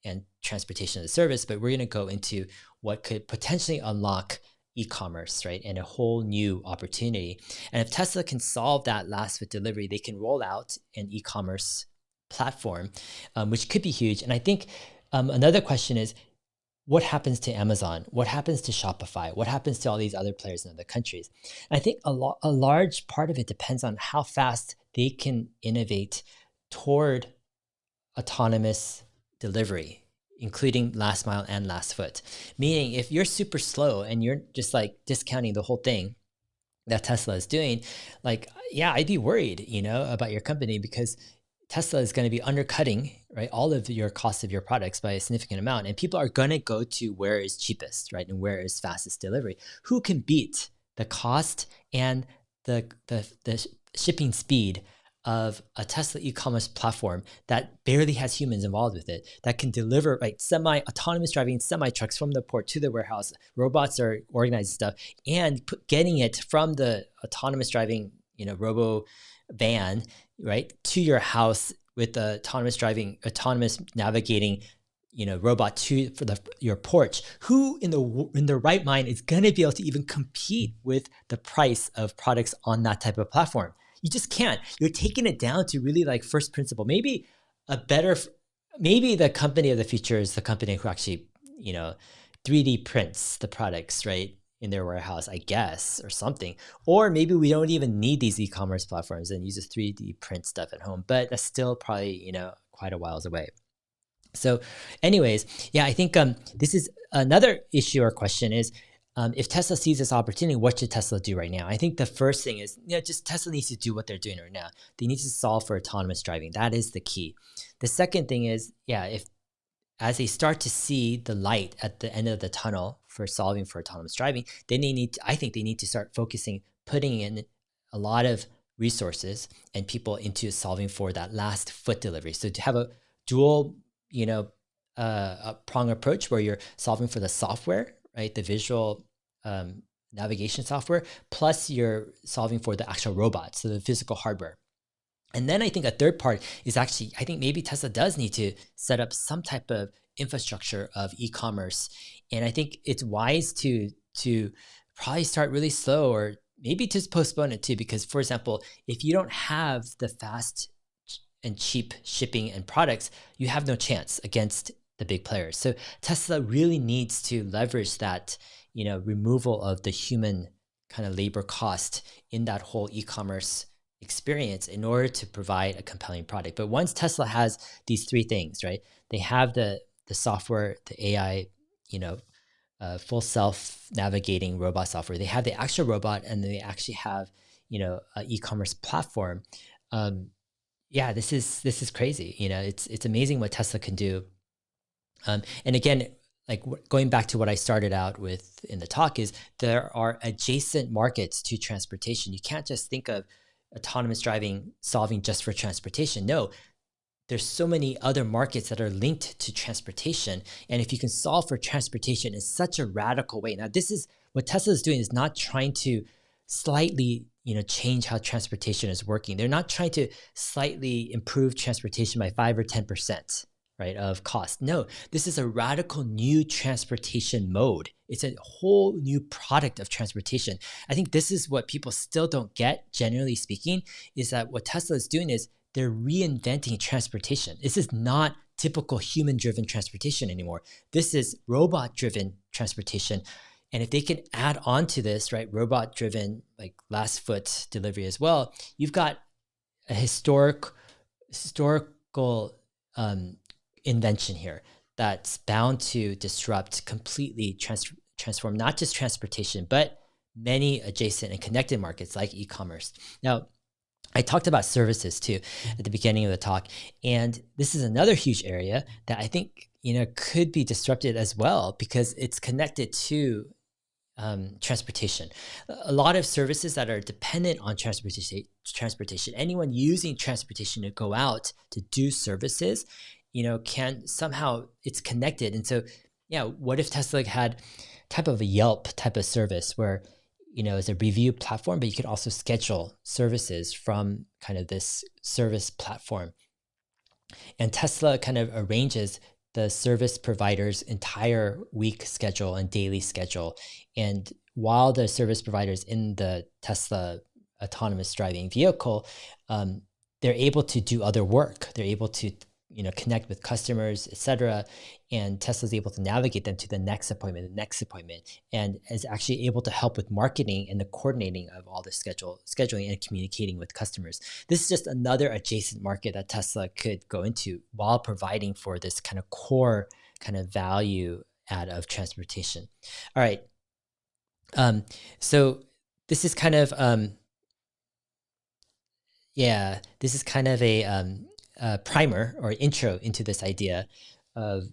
and transportation as a service, but we're going to go into what could potentially unlock e-commerce, right? And a whole new opportunity. And if Tesla can solve that last foot delivery, they can roll out an e-commerce platform, which could be huge. And I think another question is, what happens to Amazon? What happens to Shopify? What happens to all these other players in other countries? And I think a large part of it depends on how fast they can innovate toward autonomous delivery, including last mile and last foot. Meaning, if you're super slow and you're just like discounting the whole thing that Tesla is doing, like, yeah, I'd be worried, about your company, because Tesla is going to be undercutting, right, all of your costs of your products by a significant amount. And people are going to go to where is cheapest, right, and where is fastest delivery. Who can beat the cost and the shipping speed of a Tesla e-commerce platform that barely has humans involved with it, that can deliver autonomous driving semi-trucks from the port to the warehouse, robots are organizing stuff, and getting it from the autonomous driving, robo van, right, to your house with the autonomous navigating, robot for your porch. Who in their right mind is going to be able to even compete with the price of products on that type of platform? You just can't. You're taking it down to really like first principle. Maybe the company of the future is the company who actually, 3D prints the products, right, in their warehouse, I guess, or something. Or maybe we don't even need these e-commerce platforms and use a 3D print stuff at home, but that's still probably, quite a whiles away. So anyways, yeah, I think this is another issue or question is, if Tesla sees this opportunity, what should Tesla do right now? I think the first thing is, just Tesla needs to do what they're doing right now. They need to solve for autonomous driving. That is the key. The second thing is, if as they start to see the light at the end of the tunnel for solving for autonomous driving, then I think they need to start putting in a lot of resources and people into solving for that last foot delivery. So to have a dual, a prong approach where you're solving for the software, right, the visual navigation software, plus you're solving for the actual robots, so the physical hardware. And then I think a third part is actually, I think maybe Tesla does need to set up some type of infrastructure of e-commerce. And I think it's wise to probably start really slow, or maybe just postpone it too, because, for example, if you don't have the fast and cheap shipping and products, you have no chance against the big players. So Tesla really needs to leverage that, removal of the human kind of labor cost in that whole e-commerce experience in order to provide a compelling product. But once Tesla has these three things, right, they have the software, the AI, full self-navigating robot software. They have the actual robot, and they actually have, an e-commerce platform. This is crazy. It's amazing what Tesla can do And again, like going back to what I started out with in the talk is there are adjacent markets to transportation. You can't just think of autonomous driving solving just for transportation. No, there's so many other markets that are linked to transportation. And if you can solve for transportation in such a radical way, now this is what Tesla is doing, is not trying to slightly, change how transportation is working. They're not trying to slightly improve transportation by 5 or 10%, right, of cost. No, this is a radical new transportation mode. It's a whole new product of transportation. I think this is what people still don't get, generally speaking, is that what Tesla is doing is they're reinventing transportation. This is not typical human-driven transportation anymore. This is robot-driven transportation. And if they can add on to this, right, robot-driven, like last foot delivery as well, you've got a historical invention here that's bound to disrupt, completely transform not just transportation, but many adjacent and connected markets like e-commerce. Now, I talked about services too at the beginning of the talk, and this is another huge area that I think could be disrupted as well because it's connected to transportation. A lot of services that are dependent on transportation. Anyone using transportation to go out to do services, can somehow it's connected. And so, what if Tesla had type of a Yelp type of service where it's a review platform, but you could also schedule services from kind of this service platform. And Tesla kind of arranges the service provider's entire week schedule and daily schedule. And while the service provider's in the Tesla autonomous driving vehicle, they're able to do other work. They're able to connect with customers, etc. And Tesla's able to navigate them to the next appointment, and is actually able to help with marketing and the coordinating of all the scheduling and communicating with customers. This is just another adjacent market that Tesla could go into while providing for this kind of core kind of value add of transportation. All right. So this is kind of, this is kind of a primer or intro into this idea of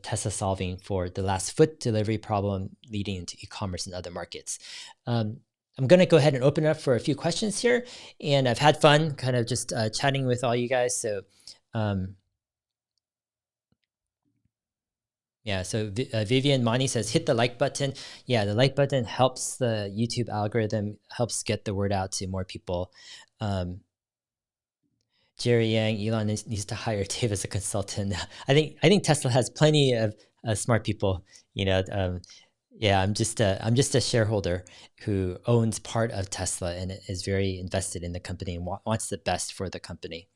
Tesla solving for the last foot delivery problem leading into e-commerce and other markets. I'm going to go ahead and open it up for a few questions here. And I've had fun kind of just chatting with all you guys. So so Vivian Mani says, hit the like button. Yeah, the like button helps the YouTube algorithm, helps get the word out to more people. Jerry Yang, Elon needs to hire Dave as a consultant. I think Tesla has plenty of smart people. I'm just a shareholder who owns part of Tesla and is very invested in the company and wants the best for the company.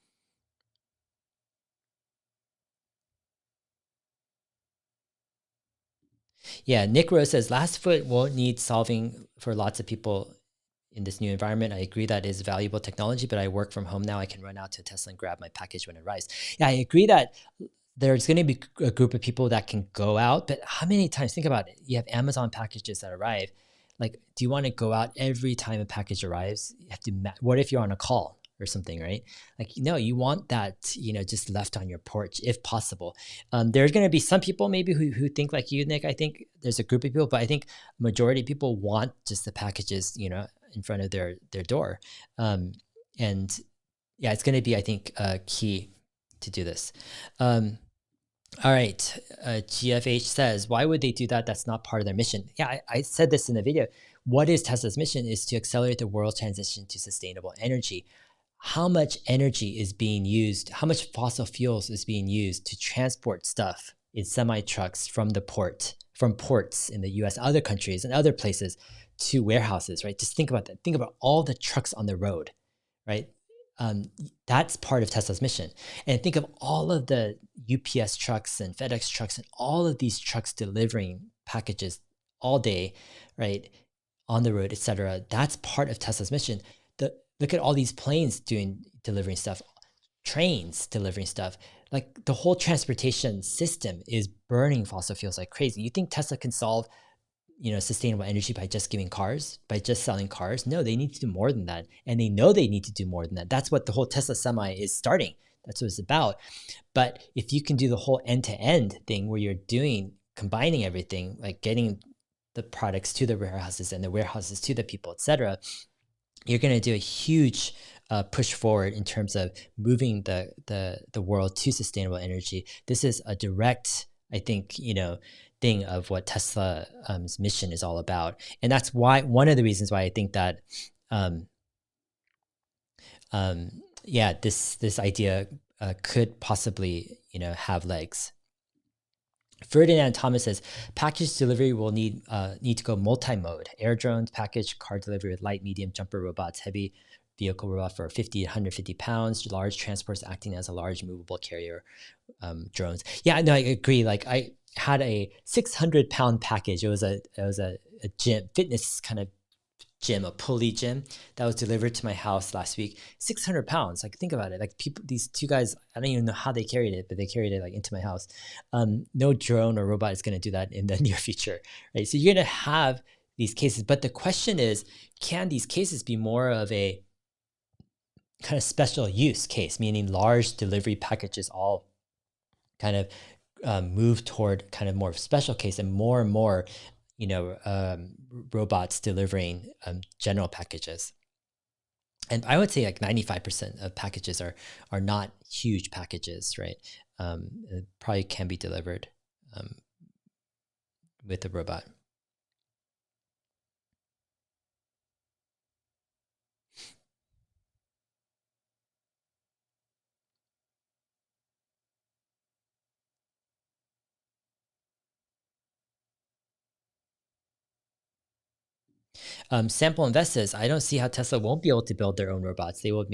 Yeah, Nick Rose says last foot won't need solving for lots of people in this new environment. I agree that is valuable technology, but I work from home now. I can run out to Tesla and grab my package when it arrives. Yeah, I agree that there's going to be a group of people that can go out, but how many times, think about it, you have Amazon packages that arrive. Like, do you want to go out every time a package arrives? You have to, what if you're on a call or something, right? Like, no, you want that, just left on your porch if possible. There's going to be some people maybe who think like you, Nick. I think there's a group of people, but I think majority of people want just the packages, in front of their door. And yeah, it's going to be, I think, key to do this. All right. GFH says, why would they do that? That's not part of their mission. Yeah, I said this in the video. What is Tesla's mission is to accelerate the world transition to sustainable energy. How much energy is being used? How much fossil fuels is being used to transport stuff in semi trucks from ports in the US, other countries and other places to warehouses, right? Just think about that. Think about all the trucks on the road, right? That's part of Tesla's mission. And think of all of the UPS trucks and FedEx trucks and all of these trucks delivering packages all day, right? On the road, etc. That's part of Tesla's mission. Look at all these planes delivering stuff, trains delivering stuff. Like the whole transportation system is burning fossil fuels like crazy. You think Tesla can solve sustainable energy by just selling cars? No, they need to do more than that. And they know they need to do more than that. That's what the whole Tesla Semi is starting. That's what it's about. But if you can do the whole end-to-end thing where you're combining everything, like getting the products to the warehouses and the warehouses to the people, etc., you're going to do a huge push forward in terms of moving the world to sustainable energy. This is a direct, I think, thing of what Tesla's mission is all about, and that's why one of the reasons why I think that, this idea could possibly have legs. Ferdinand Thomas says package delivery will need to go multi-mode: air drones, package, car delivery with light, medium, jumper robots, heavy vehicle robot for 50 to 150 pounds, large transports acting as a large movable carrier, drones. Yeah, no, I agree. Like I had a 600-pound package. It was a gym, fitness kind of gym, a pulley gym that was delivered to my house last week. 600 pounds. Like think about it. Like these two guys, I don't even know how they carried it, but they carried it like into my house. No drone or robot is going to do that in the near future, right? So you're going to have these cases, but the question is, can these cases be more of a kind of special use case, meaning large delivery packages all kind of move toward kind of more special case and more robots delivering general packages. And I would say like 95% of packages are not huge packages, right? It probably can be delivered with a robot. Sample Invest says, I don't see how Tesla won't be able to build their own robots. They will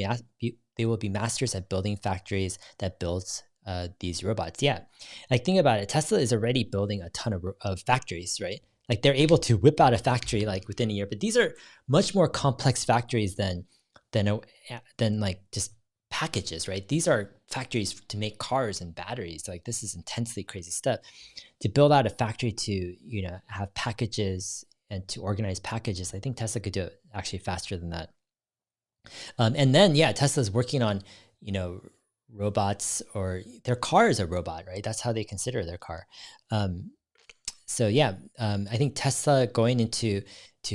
be masters at building factories that builds these robots. Yeah, like think about it. Tesla is already building a ton of factories, right? Like they're able to whip out a factory like within a year, but these are much more complex factories than like just packages, right? These are factories to make cars and batteries. Like this is intensely crazy stuff. To build out a factory to have packages and to organize packages, I think Tesla could do it actually faster than that. And then, yeah, Tesla's working on, robots, or their car is a robot, right? That's how they consider their car. So yeah, I think Tesla going into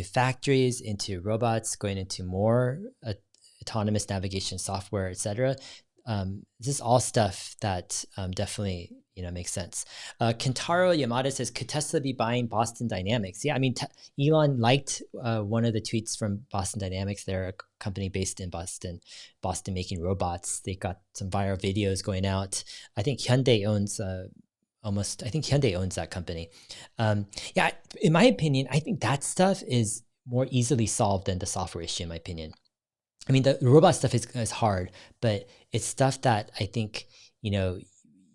factories, into robots, going into more autonomous navigation software, etc. This is all stuff that definitely makes sense. Kentaro Yamada says, could Tesla be buying Boston Dynamics? Yeah, I mean, Elon liked one of the tweets from Boston Dynamics. They're a company based in Boston making robots. They got some viral videos going out. I think Hyundai owns that company. Yeah, in my opinion, I think that stuff is more easily solved than the software issue, in my opinion. I mean, the robot stuff is hard, but it's stuff that I think,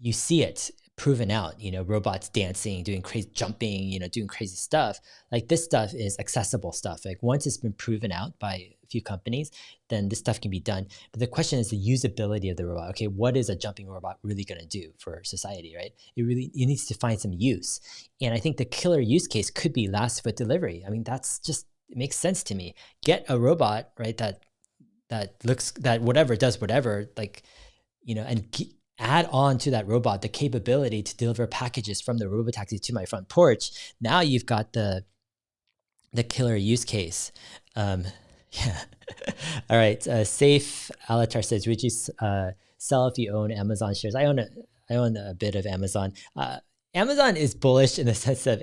you see it proven out, robots dancing, doing crazy jumping, doing crazy stuff. Like this stuff is accessible stuff. Like once it's been proven out by a few companies, then this stuff can be done. But the question is the usability of the robot. Okay, what is a jumping robot really going to do for society, right? It needs to find some use. And I think the killer use case could be last foot delivery. I mean, it makes sense to me. Get a robot, right, that does whatever, like, and add on to that robot the capability to deliver packages from the robotaxi to my front porch. Now you've got the killer use case. Yeah. All right. Safe Alatar says, would you sell if you own Amazon shares? I own a bit of Amazon. Amazon is bullish in the sense of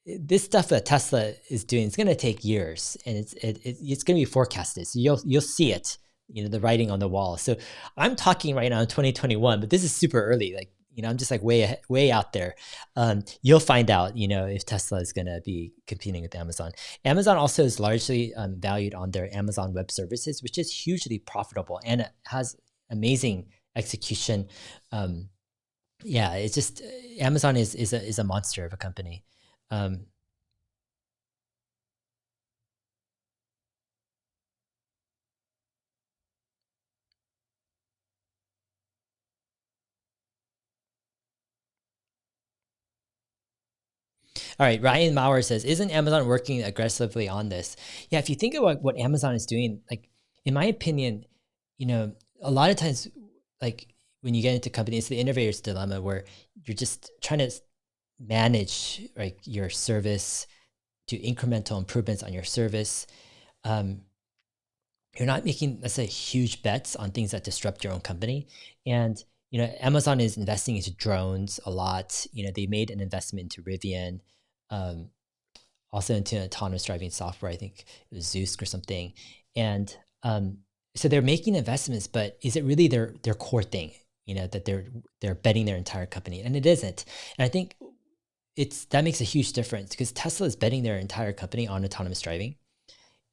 this stuff that Tesla is doing. It's going to take years, and it's going to be forecasted. So you'll see it, the writing on the wall. So I'm talking right now in 2021, but this is super early. Like, I'm just like way out there. You'll find out, if Tesla is going to be competing with Amazon. Amazon also is largely valued on their Amazon Web Services, which is hugely profitable and it has amazing execution. Yeah, it's just Amazon is a monster of a company. All right, Ryan Maurer says, isn't Amazon working aggressively on this? Yeah, if you think about what Amazon is doing, like in my opinion, a lot of times like when you get into companies, the innovator's dilemma where you're just trying to manage like your service, do incremental improvements on your service. Um, you're not making, let's say, huge bets on things that disrupt your own company. And Amazon is investing into drones a lot. They made an investment into Rivian, um, also into autonomous driving software. I think it was Zeus or something. And so they're making investments, but is it really their core thing? That they're betting their entire company, and it isn't. And I think that makes a huge difference because Tesla is betting their entire company on autonomous driving.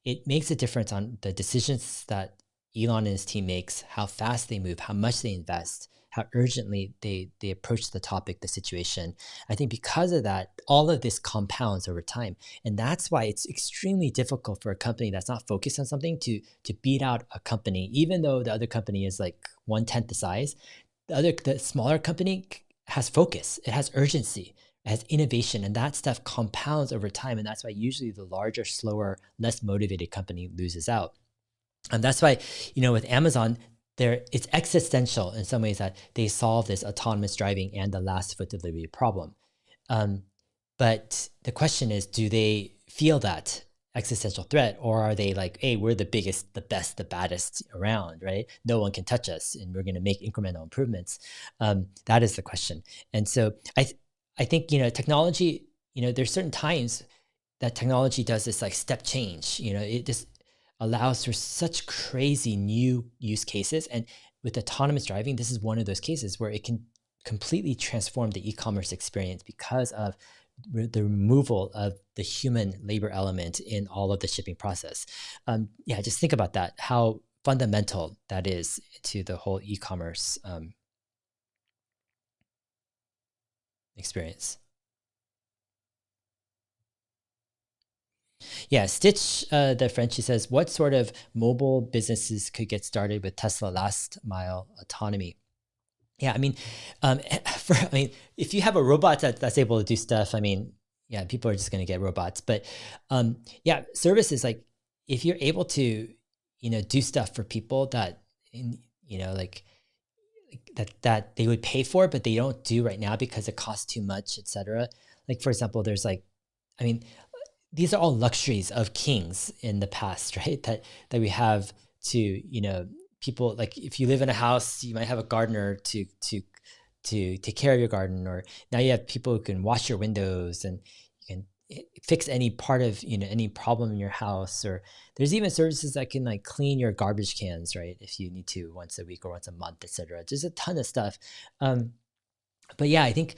It makes a difference on the decisions that Elon and his team makes, how fast they move, how much they invest, how urgently they approach the topic, the situation. I think because of that, all of this compounds over time. And that's why it's extremely difficult for a company that's not focused on something to beat out a company, even though the other company is like 1/10 the size. The smaller company has focus, it has urgency, as innovation, and that stuff compounds over time. And that's why usually the larger, slower, less motivated company loses out. And that's why, with Amazon, it's existential in some ways that they solve this autonomous driving and the last foot delivery problem. But the question is, do they feel that existential threat, or are they like, hey, we're the biggest, the best, the baddest around, right? No one can touch us, and we're going to make incremental improvements. That is the question. And so I think, technology, there's certain times that technology does this like step change, it just allows for such crazy new use cases. And with autonomous driving, this is one of those cases where it can completely transform the e-commerce experience because of the removal of the human labor element in all of the shipping process. Just think about that, how fundamental that is to the whole e-commerce experience. Yeah, Stitch, the Frenchie says, what sort of mobile businesses could get started with Tesla last mile autonomy? Yeah, I mean, if you have a robot that's able to do stuff, people are just going to get robots. But services, like if you're able to, do stuff for people that, like that they would pay for, but they don't do right now because it costs too much, etc. Like for example, there's like, these are all luxuries of kings in the past, right? That we have to, people, like if you live in a house, you might have a gardener to take care of your garden, or now you have people who can wash your windows and you can fix any part of, any problem in your house, or there's even services that can like clean your garbage cans, right? If you need to once a week or once a month, etc. There's a ton of stuff. But yeah, I think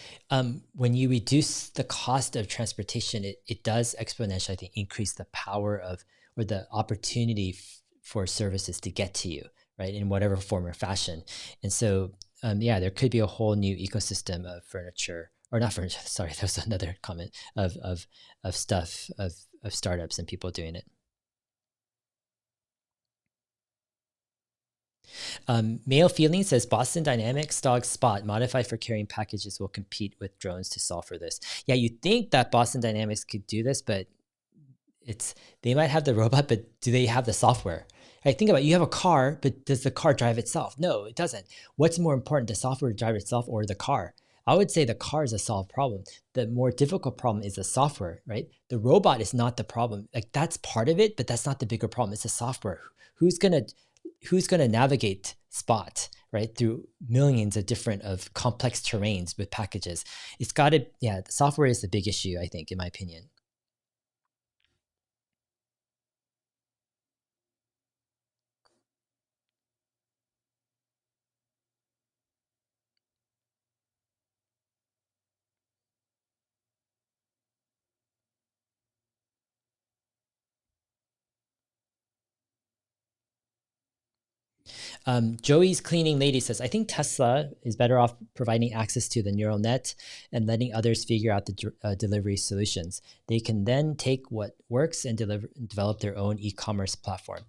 when you reduce the cost of transportation, it does exponentially, I think, increase the power of, or the opportunity for services to get to you, right, in whatever form or fashion. And so, there could be a whole new ecosystem of furniture, or not furniture. Sorry, that was another comment of stuff of startups and people doing it. Male Feeling says Boston Dynamics dog Spot modified for carrying packages will compete with drones to solve for this. Yeah, you'd think that Boston Dynamics could do this, but they might have the robot, but do they have the software? Right, think about it. You have a car, but does the car drive itself? No, it doesn't. What's more important, the software drive itself or the car? I would say the car is a solved problem. The more difficult problem is the software, right? The robot is not the problem. Like that's part of it, but that's not the bigger problem. It's the software. Who's gonna navigate Spot, right, through millions of different of complex terrains with packages? It's got to, the software is the big issue, I think, in my opinion. Joey's Cleaning Lady says, I think Tesla is better off providing access to the neural net and letting others figure out the delivery solutions. They can then take what works and develop their own e-commerce platform.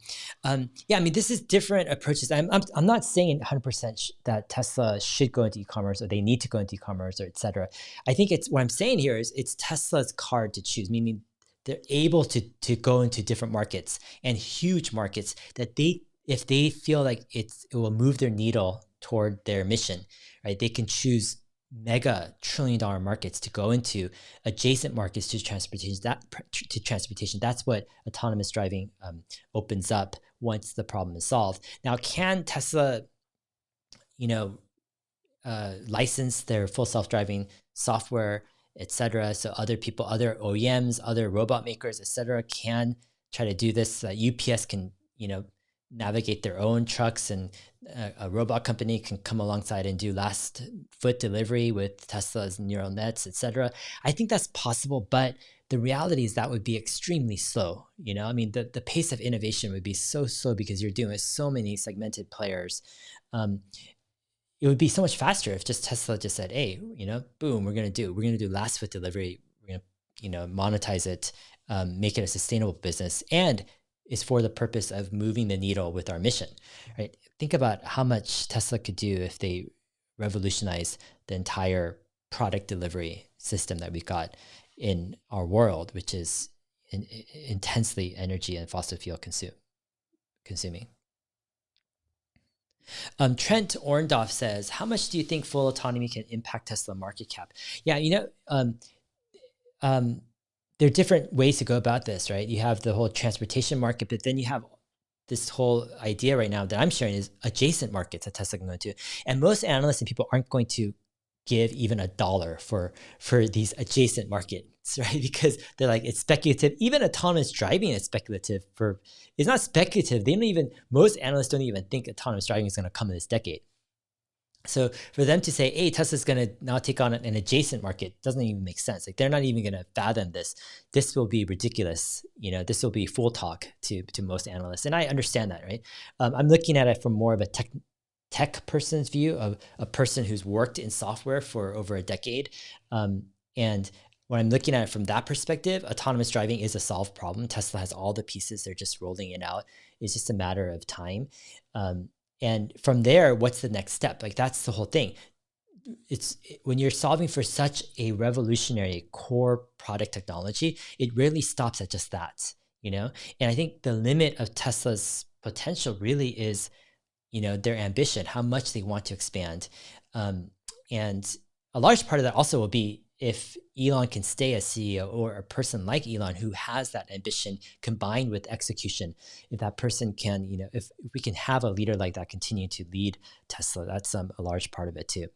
This is different approaches. I'm not saying 100% that Tesla should go into e-commerce or they need to go into e-commerce or et cetera. I think what I'm saying here is it's Tesla's card to choose, meaning they're able to go into different markets and huge markets that if they feel like it will move their needle toward their mission, right? They can choose mega trillion-dollar markets to go into, adjacent markets to transportation. That's what autonomous driving opens up once the problem is solved. Now, can Tesla, license their full self-driving software, etc.? So other people, other OEMs, other robot makers, etc., can try to do this. UPS can, navigate their own trucks, and a robot company can come alongside and do last foot delivery with Tesla's neural nets, etc. I think that's possible, but the reality is that would be extremely slow. The pace of innovation would be so slow because you're dealing with so many segmented players. It would be so much faster if just Tesla just said, hey, boom, we're going to do last foot delivery. We're going to, monetize it, make it a sustainable business, and is for the purpose of moving the needle with our mission, right? Think about how much Tesla could do if they revolutionize the entire product delivery system that we got in our world, which is intensely energy and fossil fuel consuming. Trent Orndorff says, how much do you think full autonomy can impact Tesla market cap? Yeah, there are different ways to go about this, right? You have the whole transportation market, but then you have this whole idea right now that I'm sharing is adjacent markets that Tesla can go into. And most analysts and people aren't going to give even $1 for these adjacent markets, right? Because they're like, it's speculative. Even autonomous driving is speculative. It's not speculative. Most analysts don't even think autonomous driving is going to come in this decade. So for them to say, hey, Tesla's going to now take on an adjacent market doesn't even make sense. Like, they're not even going to fathom this. This will be ridiculous. This will be fool talk to most analysts. And I understand that, right? I'm looking at it from more of a tech person's view, of a person who's worked in software for over a decade. And when I'm looking at it from that perspective, autonomous driving is a solved problem. Tesla has all the pieces. They're just rolling it out. It's just a matter of time. And from there, what's the next step? Like, that's the whole thing. When you're solving for such a revolutionary core product technology, it rarely stops at just that, And I think the limit of Tesla's potential really is, their ambition, how much they want to expand. And a large part of that also will be if Elon can stay as CEO, or a person like Elon who has that ambition combined with execution. If that person can, if we can have a leader like that continue to lead Tesla, that's a large part of it too.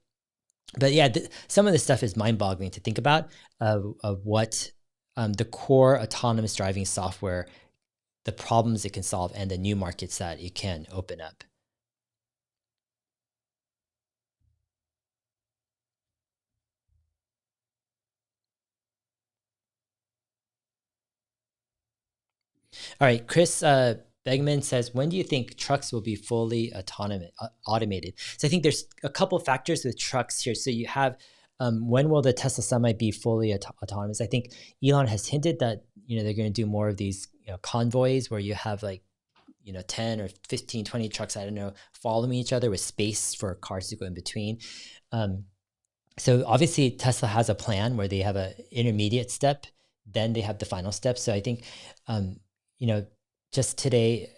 But yeah, some of this stuff is mind-boggling to think about, of what the core autonomous driving software, the problems it can solve, and the new markets that it can open up. All right, Chris Begman says, when do you think trucks will be fully automated? So I think there's a couple factors with trucks here. So you have, when will the Tesla Semi be fully autonomous? I think Elon has hinted that, they're going to do more of these convoys where you have 10 or 15, 20 trucks, I don't know, following each other with space for cars to go in between. So obviously Tesla has a plan where they have an intermediate step, then they have the final step. So I think, just today,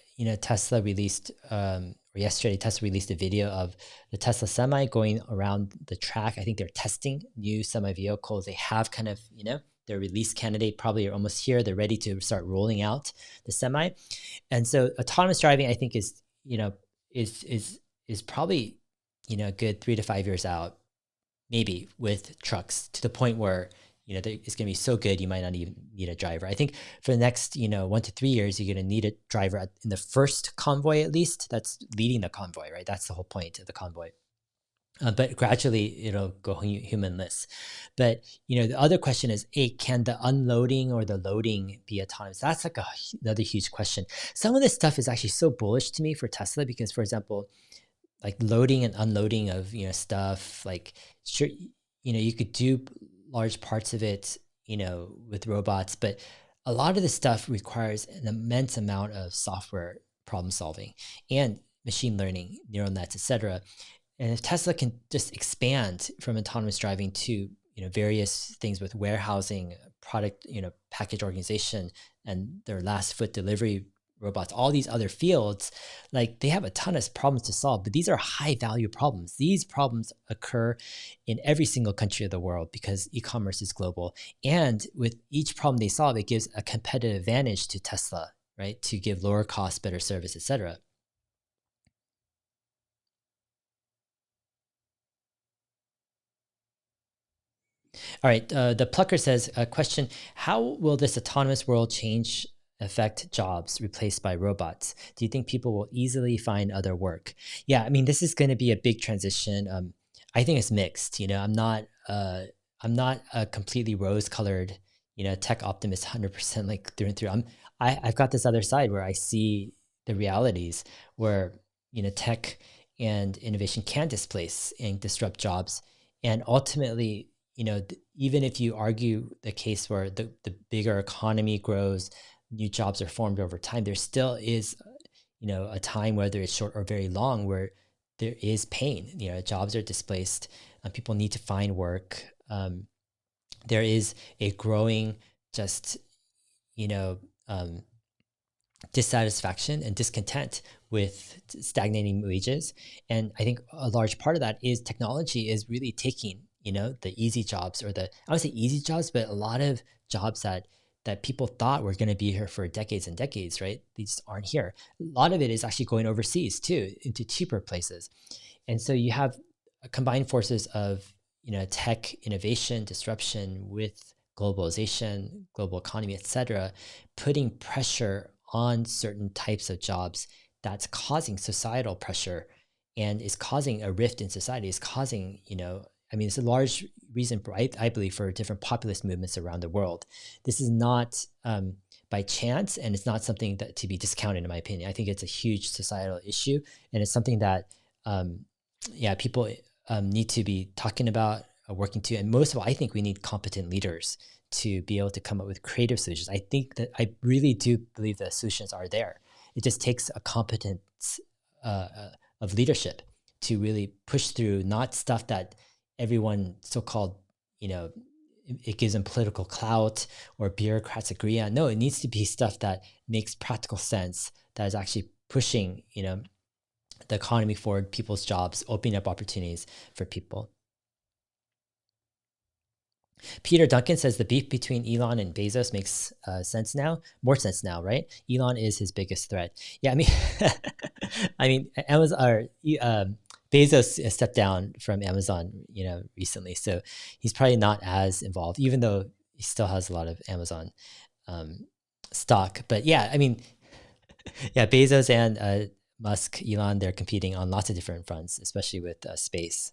Tesla released, or yesterday, Tesla released a video of the Tesla Semi going around the track. I think they're testing new semi vehicles. They have kind of, their release candidate probably are almost here. They're ready to start rolling out the Semi. And so autonomous driving, I think, is probably, a good 3 to 5 years out, maybe, with trucks, to the point where it's going to be so good you might not even need a driver. I think for the next 1 to 3 years, you're going to need a driver in the first convoy, at least. That's leading the convoy, right? That's the whole point of the convoy. But gradually it'll go humanless. But the other question is, can the unloading or the loading be autonomous? That's like another huge question. Some of this stuff is actually so bullish to me for Tesla, because, for example, like loading and unloading of stuff, like, sure, you could do large parts of it, with robots, but a lot of this stuff requires an immense amount of software problem solving and machine learning, neural nets, etc. And if Tesla can just expand from autonomous driving to various things with warehousing, product, package organization, and their last foot delivery robots, all these other fields, like they have a ton of problems to solve, but these are high value problems. These problems occur in every single country of the world because e-commerce is global. And with each problem they solve, it gives a competitive advantage to Tesla, right? To give lower cost, better service, etc. All right. The Plucker says, a question: how will this autonomous world change affect jobs replaced by robots? Do you think people will easily find other work? Yeah, I mean, this is going to be a big transition. I think it's mixed. I'm not a completely rose-colored, tech optimist, 100% like through and through. I've got this other side where I see the realities where tech and innovation can displace and disrupt jobs, and ultimately even if you argue the case where the bigger economy grows, new jobs are formed over time, there still is, a time, whether it's short or very long, where there is pain. Jobs are displaced. People need to find work. There is a growing just, you know, um, dissatisfaction and discontent with stagnating wages. And I think a large part of that is technology is really taking, the easy jobs, or I would say easy jobs, but a lot of jobs that people thought were going to be here for decades and decades, right? These aren't here. A lot of it is actually going overseas too, into cheaper places. And so you have combined forces of, tech innovation, disruption with globalization, global economy, et cetera, putting pressure on certain types of jobs that's causing societal pressure and is causing a rift in society, is causing, I mean, it's a large reason, I believe, for different populist movements around the world. This is not by chance, and it's not something that to be discounted, in my opinion. I think it's a huge societal issue, and it's something that, yeah, people need to be talking about, working to. And most of all, I think we need competent leaders to be able to come up with creative solutions. I think that I really do believe the solutions are there. It just takes a competence of leadership to really push through, not stuff that everyone so-called, it gives them political clout or bureaucrats agree on. No, it needs to be stuff that makes practical sense, that is actually pushing, the economy forward, people's jobs, opening up opportunities for people. Peter Duncan says the beef between Elon and Bezos makes more sense now, right? Elon is his biggest threat. Yeah, I mean, I mean, Amazon or Bezos stepped down from Amazon, recently, so he's probably not as involved, even though he still has a lot of Amazon um, stock. But yeah, I mean, yeah, Bezos and Musk, Elon, they're competing on lots of different fronts, especially with space.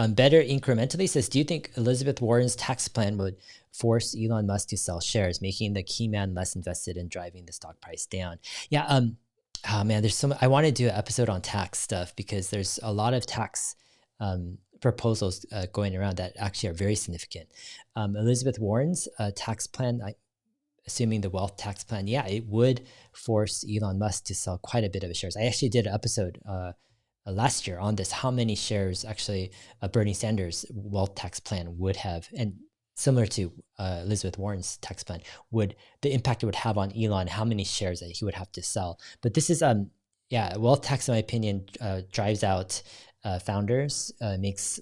Better incrementally says, do you think Elizabeth Warren's tax plan would force Elon Musk to sell shares, making the key man less invested in driving the stock price down? Yeah. Oh man, I want to do an episode on tax stuff because there's a lot of tax proposals going around that actually are very significant. Elizabeth Warren's tax plan, assuming the wealth tax plan, yeah, it would force Elon Musk to sell quite a bit of his shares. I actually did an episode last year on this, how many shares actually Bernie Sanders' wealth tax plan would have, and similar to Elizabeth Warren's tax plan, would the impact it would have on Elon, how many shares that he would have to sell. But this is, yeah, wealth tax, in my opinion, drives out founders, makes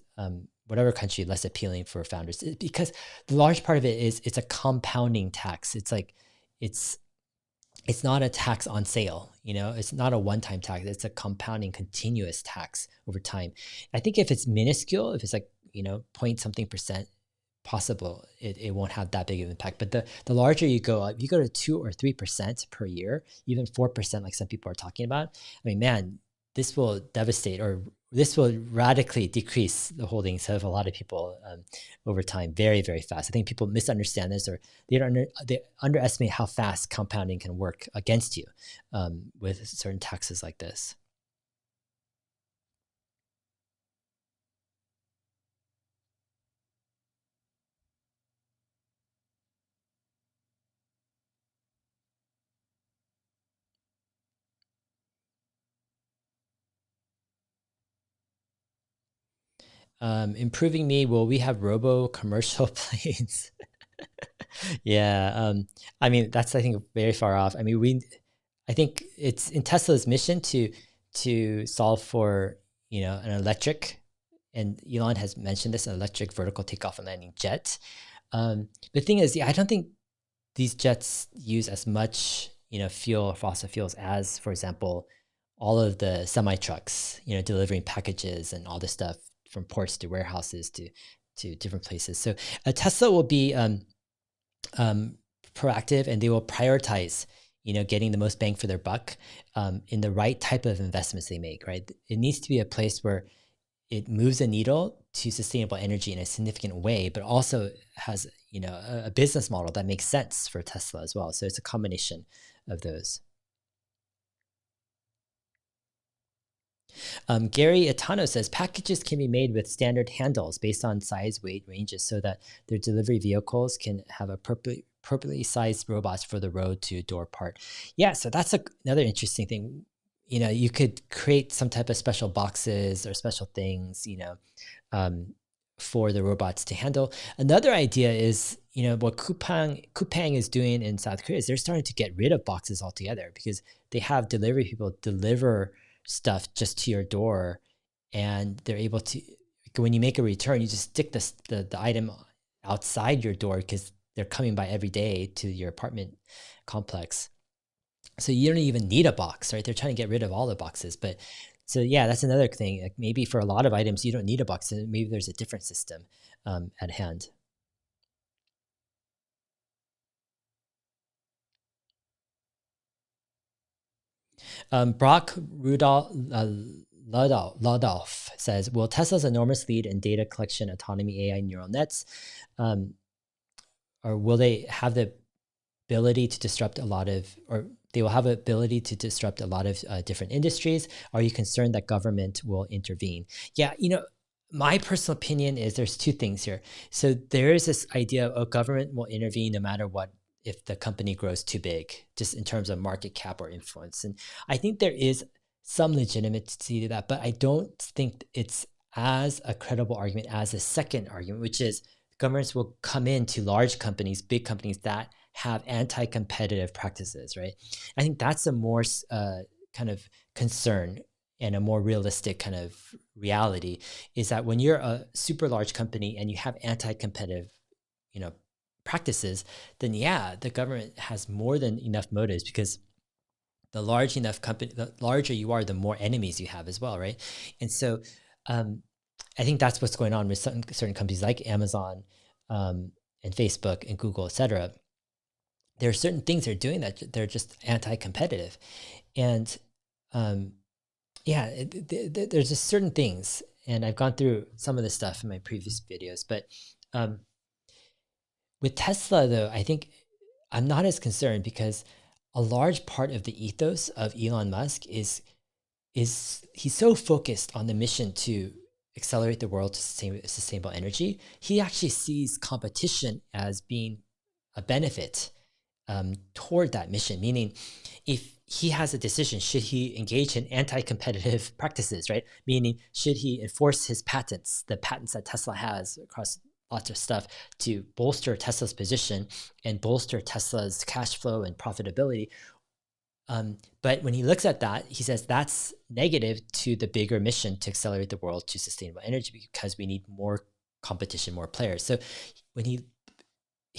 whatever country less appealing for founders, because the large part of it is it's a compounding tax. It's like, it's not a tax on sale, it's not a one-time tax. It's a compounding continuous tax over time. I think if it's minuscule, if it's like, point something percent possible, it won't have that big of an impact. But the larger you go up, you go to 2 or 3% per year, even 4%, like some people are talking about. I mean, man, this will devastate, or this will radically decrease the holdings of a lot of people over time, very, very fast. I think people misunderstand this, or they underestimate how fast compounding can work against you with certain taxes like this. Improving me, will we have robo commercial planes? Yeah, I mean, that's, I think, very far off. I mean, I think it's in Tesla's mission to solve for, an electric, and Elon has mentioned this, an electric vertical takeoff and landing jet. The thing is, yeah, I don't think these jets use as much, fuel or fossil fuels as, for example, all of the semi trucks, delivering packages and all this stuff from ports to warehouses to different places. So a Tesla will be proactive, and they will prioritize, getting the most bang for their buck in the right type of investments they make. Right, it needs to be a place where it moves a needle to sustainable energy in a significant way, but also has, a business model that makes sense for Tesla as well. So it's a combination of those. Gary Itano says packages can be made with standard handles based on size, weight ranges, so that their delivery vehicles can have appropriately sized robots for the road to door part. Yeah, so that's another interesting thing. You could create some type of special boxes or special things, for the robots to handle. Another idea is, what Coupang is doing in South Korea is they're starting to get rid of boxes altogether, because they have delivery people deliver stuff just to your door, and they're able to, when you make a return, you just stick the item outside your door, because they're coming by every day to your apartment complex. So you don't even need a box, right? They're trying to get rid of all the boxes. But so yeah, that's another thing. Like maybe for a lot of items, you don't need a box, and maybe there's a different system at hand. Brock Rudolph Ludolf says, will Tesla's enormous lead in data collection, autonomy, AI, neural nets, or will they have the ability to disrupt a lot of, or they will have ability to disrupt a lot of different industries? Are you concerned that government will intervene? Yeah, my personal opinion is there's two things here. So there is this idea of government will intervene no matter what, if the company grows too big, just in terms of market cap or influence. And I think there is some legitimacy to that, but I don't think it's as a credible argument as a second argument, which is governments will come into large companies, big companies that have anti-competitive practices, right? I think that's a more kind of concern, and a more realistic kind of reality is that when you're a super large company and you have anti-competitive, practices, then yeah, the government has more than enough motives, because the large enough company, the larger you are, the more enemies you have as well, right? And so I think that's what's going on with certain companies like Amazon and Facebook and Google, et cetera. There are certain things they're doing that they're just anti-competitive. And yeah, there's just certain things, and I've gone through some of this stuff in my previous videos, but with Tesla, though, I think I'm not as concerned, because a large part of the ethos of Elon Musk is he's so focused on the mission to accelerate the world to sustainable energy. He actually sees competition as being a benefit toward that mission, meaning if he has a decision, should he engage in anti-competitive practices, right? Meaning, should he enforce his patents, the patents that Tesla has across lots of stuff, to bolster Tesla's position and bolster Tesla's cash flow and profitability. But when he looks at that, he says that's negative to the bigger mission to accelerate the world to sustainable energy, because we need more competition, more players. So when he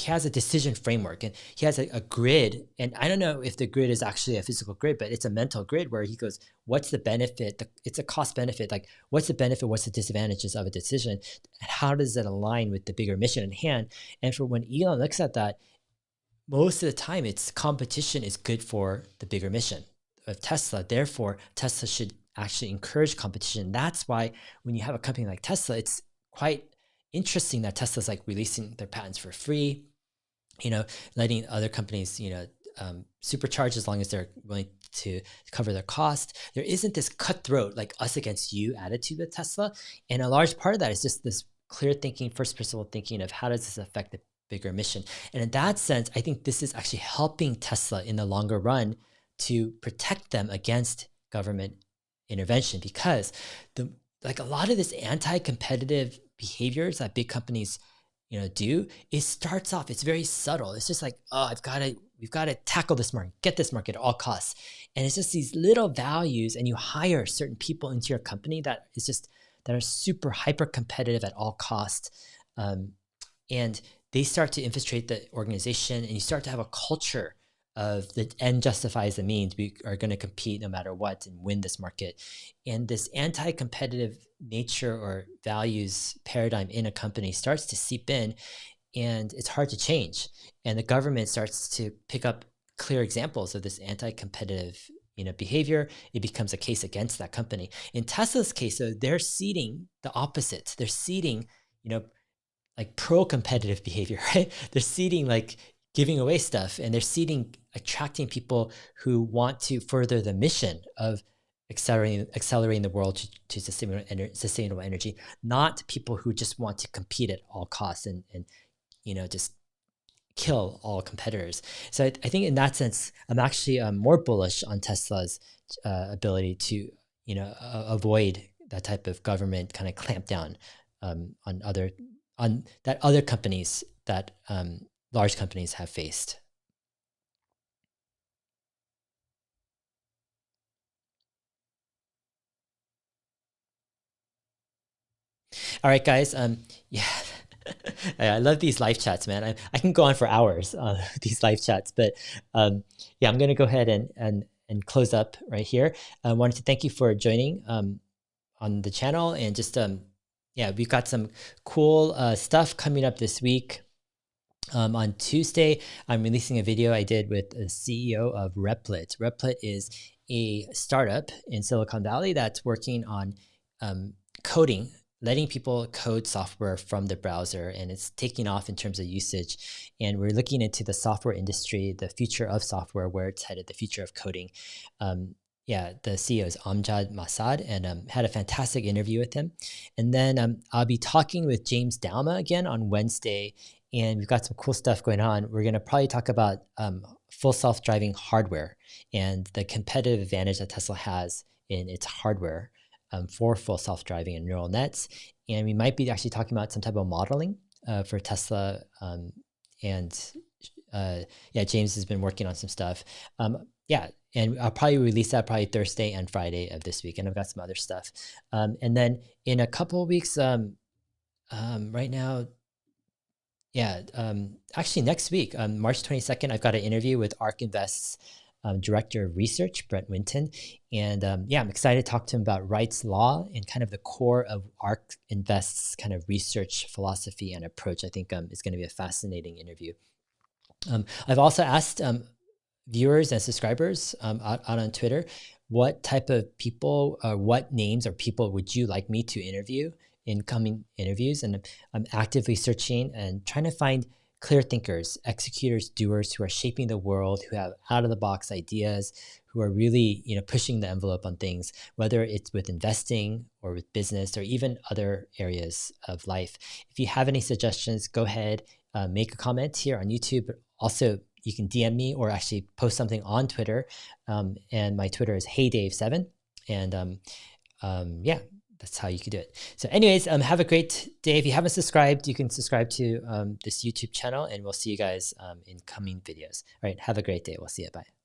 has a decision framework, and he has a grid, and I don't know if the grid is actually a physical grid, but it's a mental grid where he goes, what's the benefit? It's a cost benefit. Like, what's the benefit? What's the disadvantages of a decision? And how does it align with the bigger mission at hand? And for when Elon looks at that, most of the time it's competition is good for the bigger mission of Tesla. Therefore, Tesla should actually encourage competition. That's why when you have a company like Tesla, it's quite interesting that Tesla's like releasing their patents for free, letting other companies, supercharge as long as they're willing to cover their cost. There isn't this cutthroat, like us against you attitude with Tesla. And a large part of that is just this clear thinking, first principle thinking of how does this affect the bigger mission. And in that sense, I think this is actually helping Tesla in the longer run to protect them against government intervention, because the like a lot of this anti-competitive behaviors that big companies, do, it starts off, it's very subtle. It's just like, oh, we've got to tackle this market, get this market at all costs. And it's just these little values, and you hire certain people into your company that are super hyper competitive at all costs. And they start to infiltrate the organization, and you start to have a culture of the end justifies the means. We are going to compete no matter what and win this market. And this anti-competitive nature or values paradigm in a company starts to seep in, and it's hard to change. And the government starts to pick up clear examples of this anti-competitive behavior. It becomes a case against that company. In Tesla's case, though, they're seeding the opposite. They're seeding, like pro-competitive behavior, right? They're seeding like giving away stuff, and they're seeding attracting people who want to further the mission of accelerating the world to sustainable energy, not people who just want to compete at all costs and just kill all competitors. So I think in that sense, I'm actually more bullish on Tesla's ability to avoid that type of government kind of clamp down on other companies that large companies have faced. All right, guys. Yeah, I love these live chats, man. I can go on for hours these live chats, but yeah, I'm gonna go ahead and close up right here. I wanted to thank you for joining on the channel, and just yeah, we've got some cool stuff coming up this week. On Tuesday, I'm releasing a video I did with the CEO of Replit. Replit is a startup in Silicon Valley that's working on coding, letting people code software from the browser, and it's taking off in terms of usage. And we're looking into the software industry, the future of software, where it's headed, the future of coding. Yeah, the CEO is Amjad Masad, and had a fantastic interview with him. And then I'll be talking with James Dalma again on Wednesday, and we've got some cool stuff going on. We're going to probably talk about full self-driving hardware and the competitive advantage that Tesla has in its hardware for full self-driving and neural nets. And we might be actually talking about some type of modeling for Tesla. And yeah, James has been working on some stuff. Yeah, and I'll probably release that probably Thursday and Friday of this week. And I've got some other stuff. And then in a couple of weeks, right now, yeah, actually next week, March 22nd, I've got an interview with ARK Invest's Director of Research, Brent Winton. And yeah, I'm excited to talk to him about Wright's Law and kind of the core of ARK Invest's kind of research philosophy and approach. I think is going to be a fascinating interview. I've also asked viewers and subscribers out on Twitter, what type of people, what names or people would you like me to interview in coming interviews? And I'm actively searching and trying to find clear thinkers, executors, doers who are shaping the world, who have out-of-the-box ideas, who are really pushing the envelope on things, whether it's with investing or with business or even other areas of life. If you have any suggestions, go ahead, make a comment here on YouTube, but also you can DM me or actually post something on Twitter. And my Twitter is HeyDave7. And yeah, that's how you can do it. So anyways, have a great day. If you haven't subscribed, you can subscribe to this YouTube channel, and we'll see you guys in coming videos. All right, have a great day. We'll see you. Bye.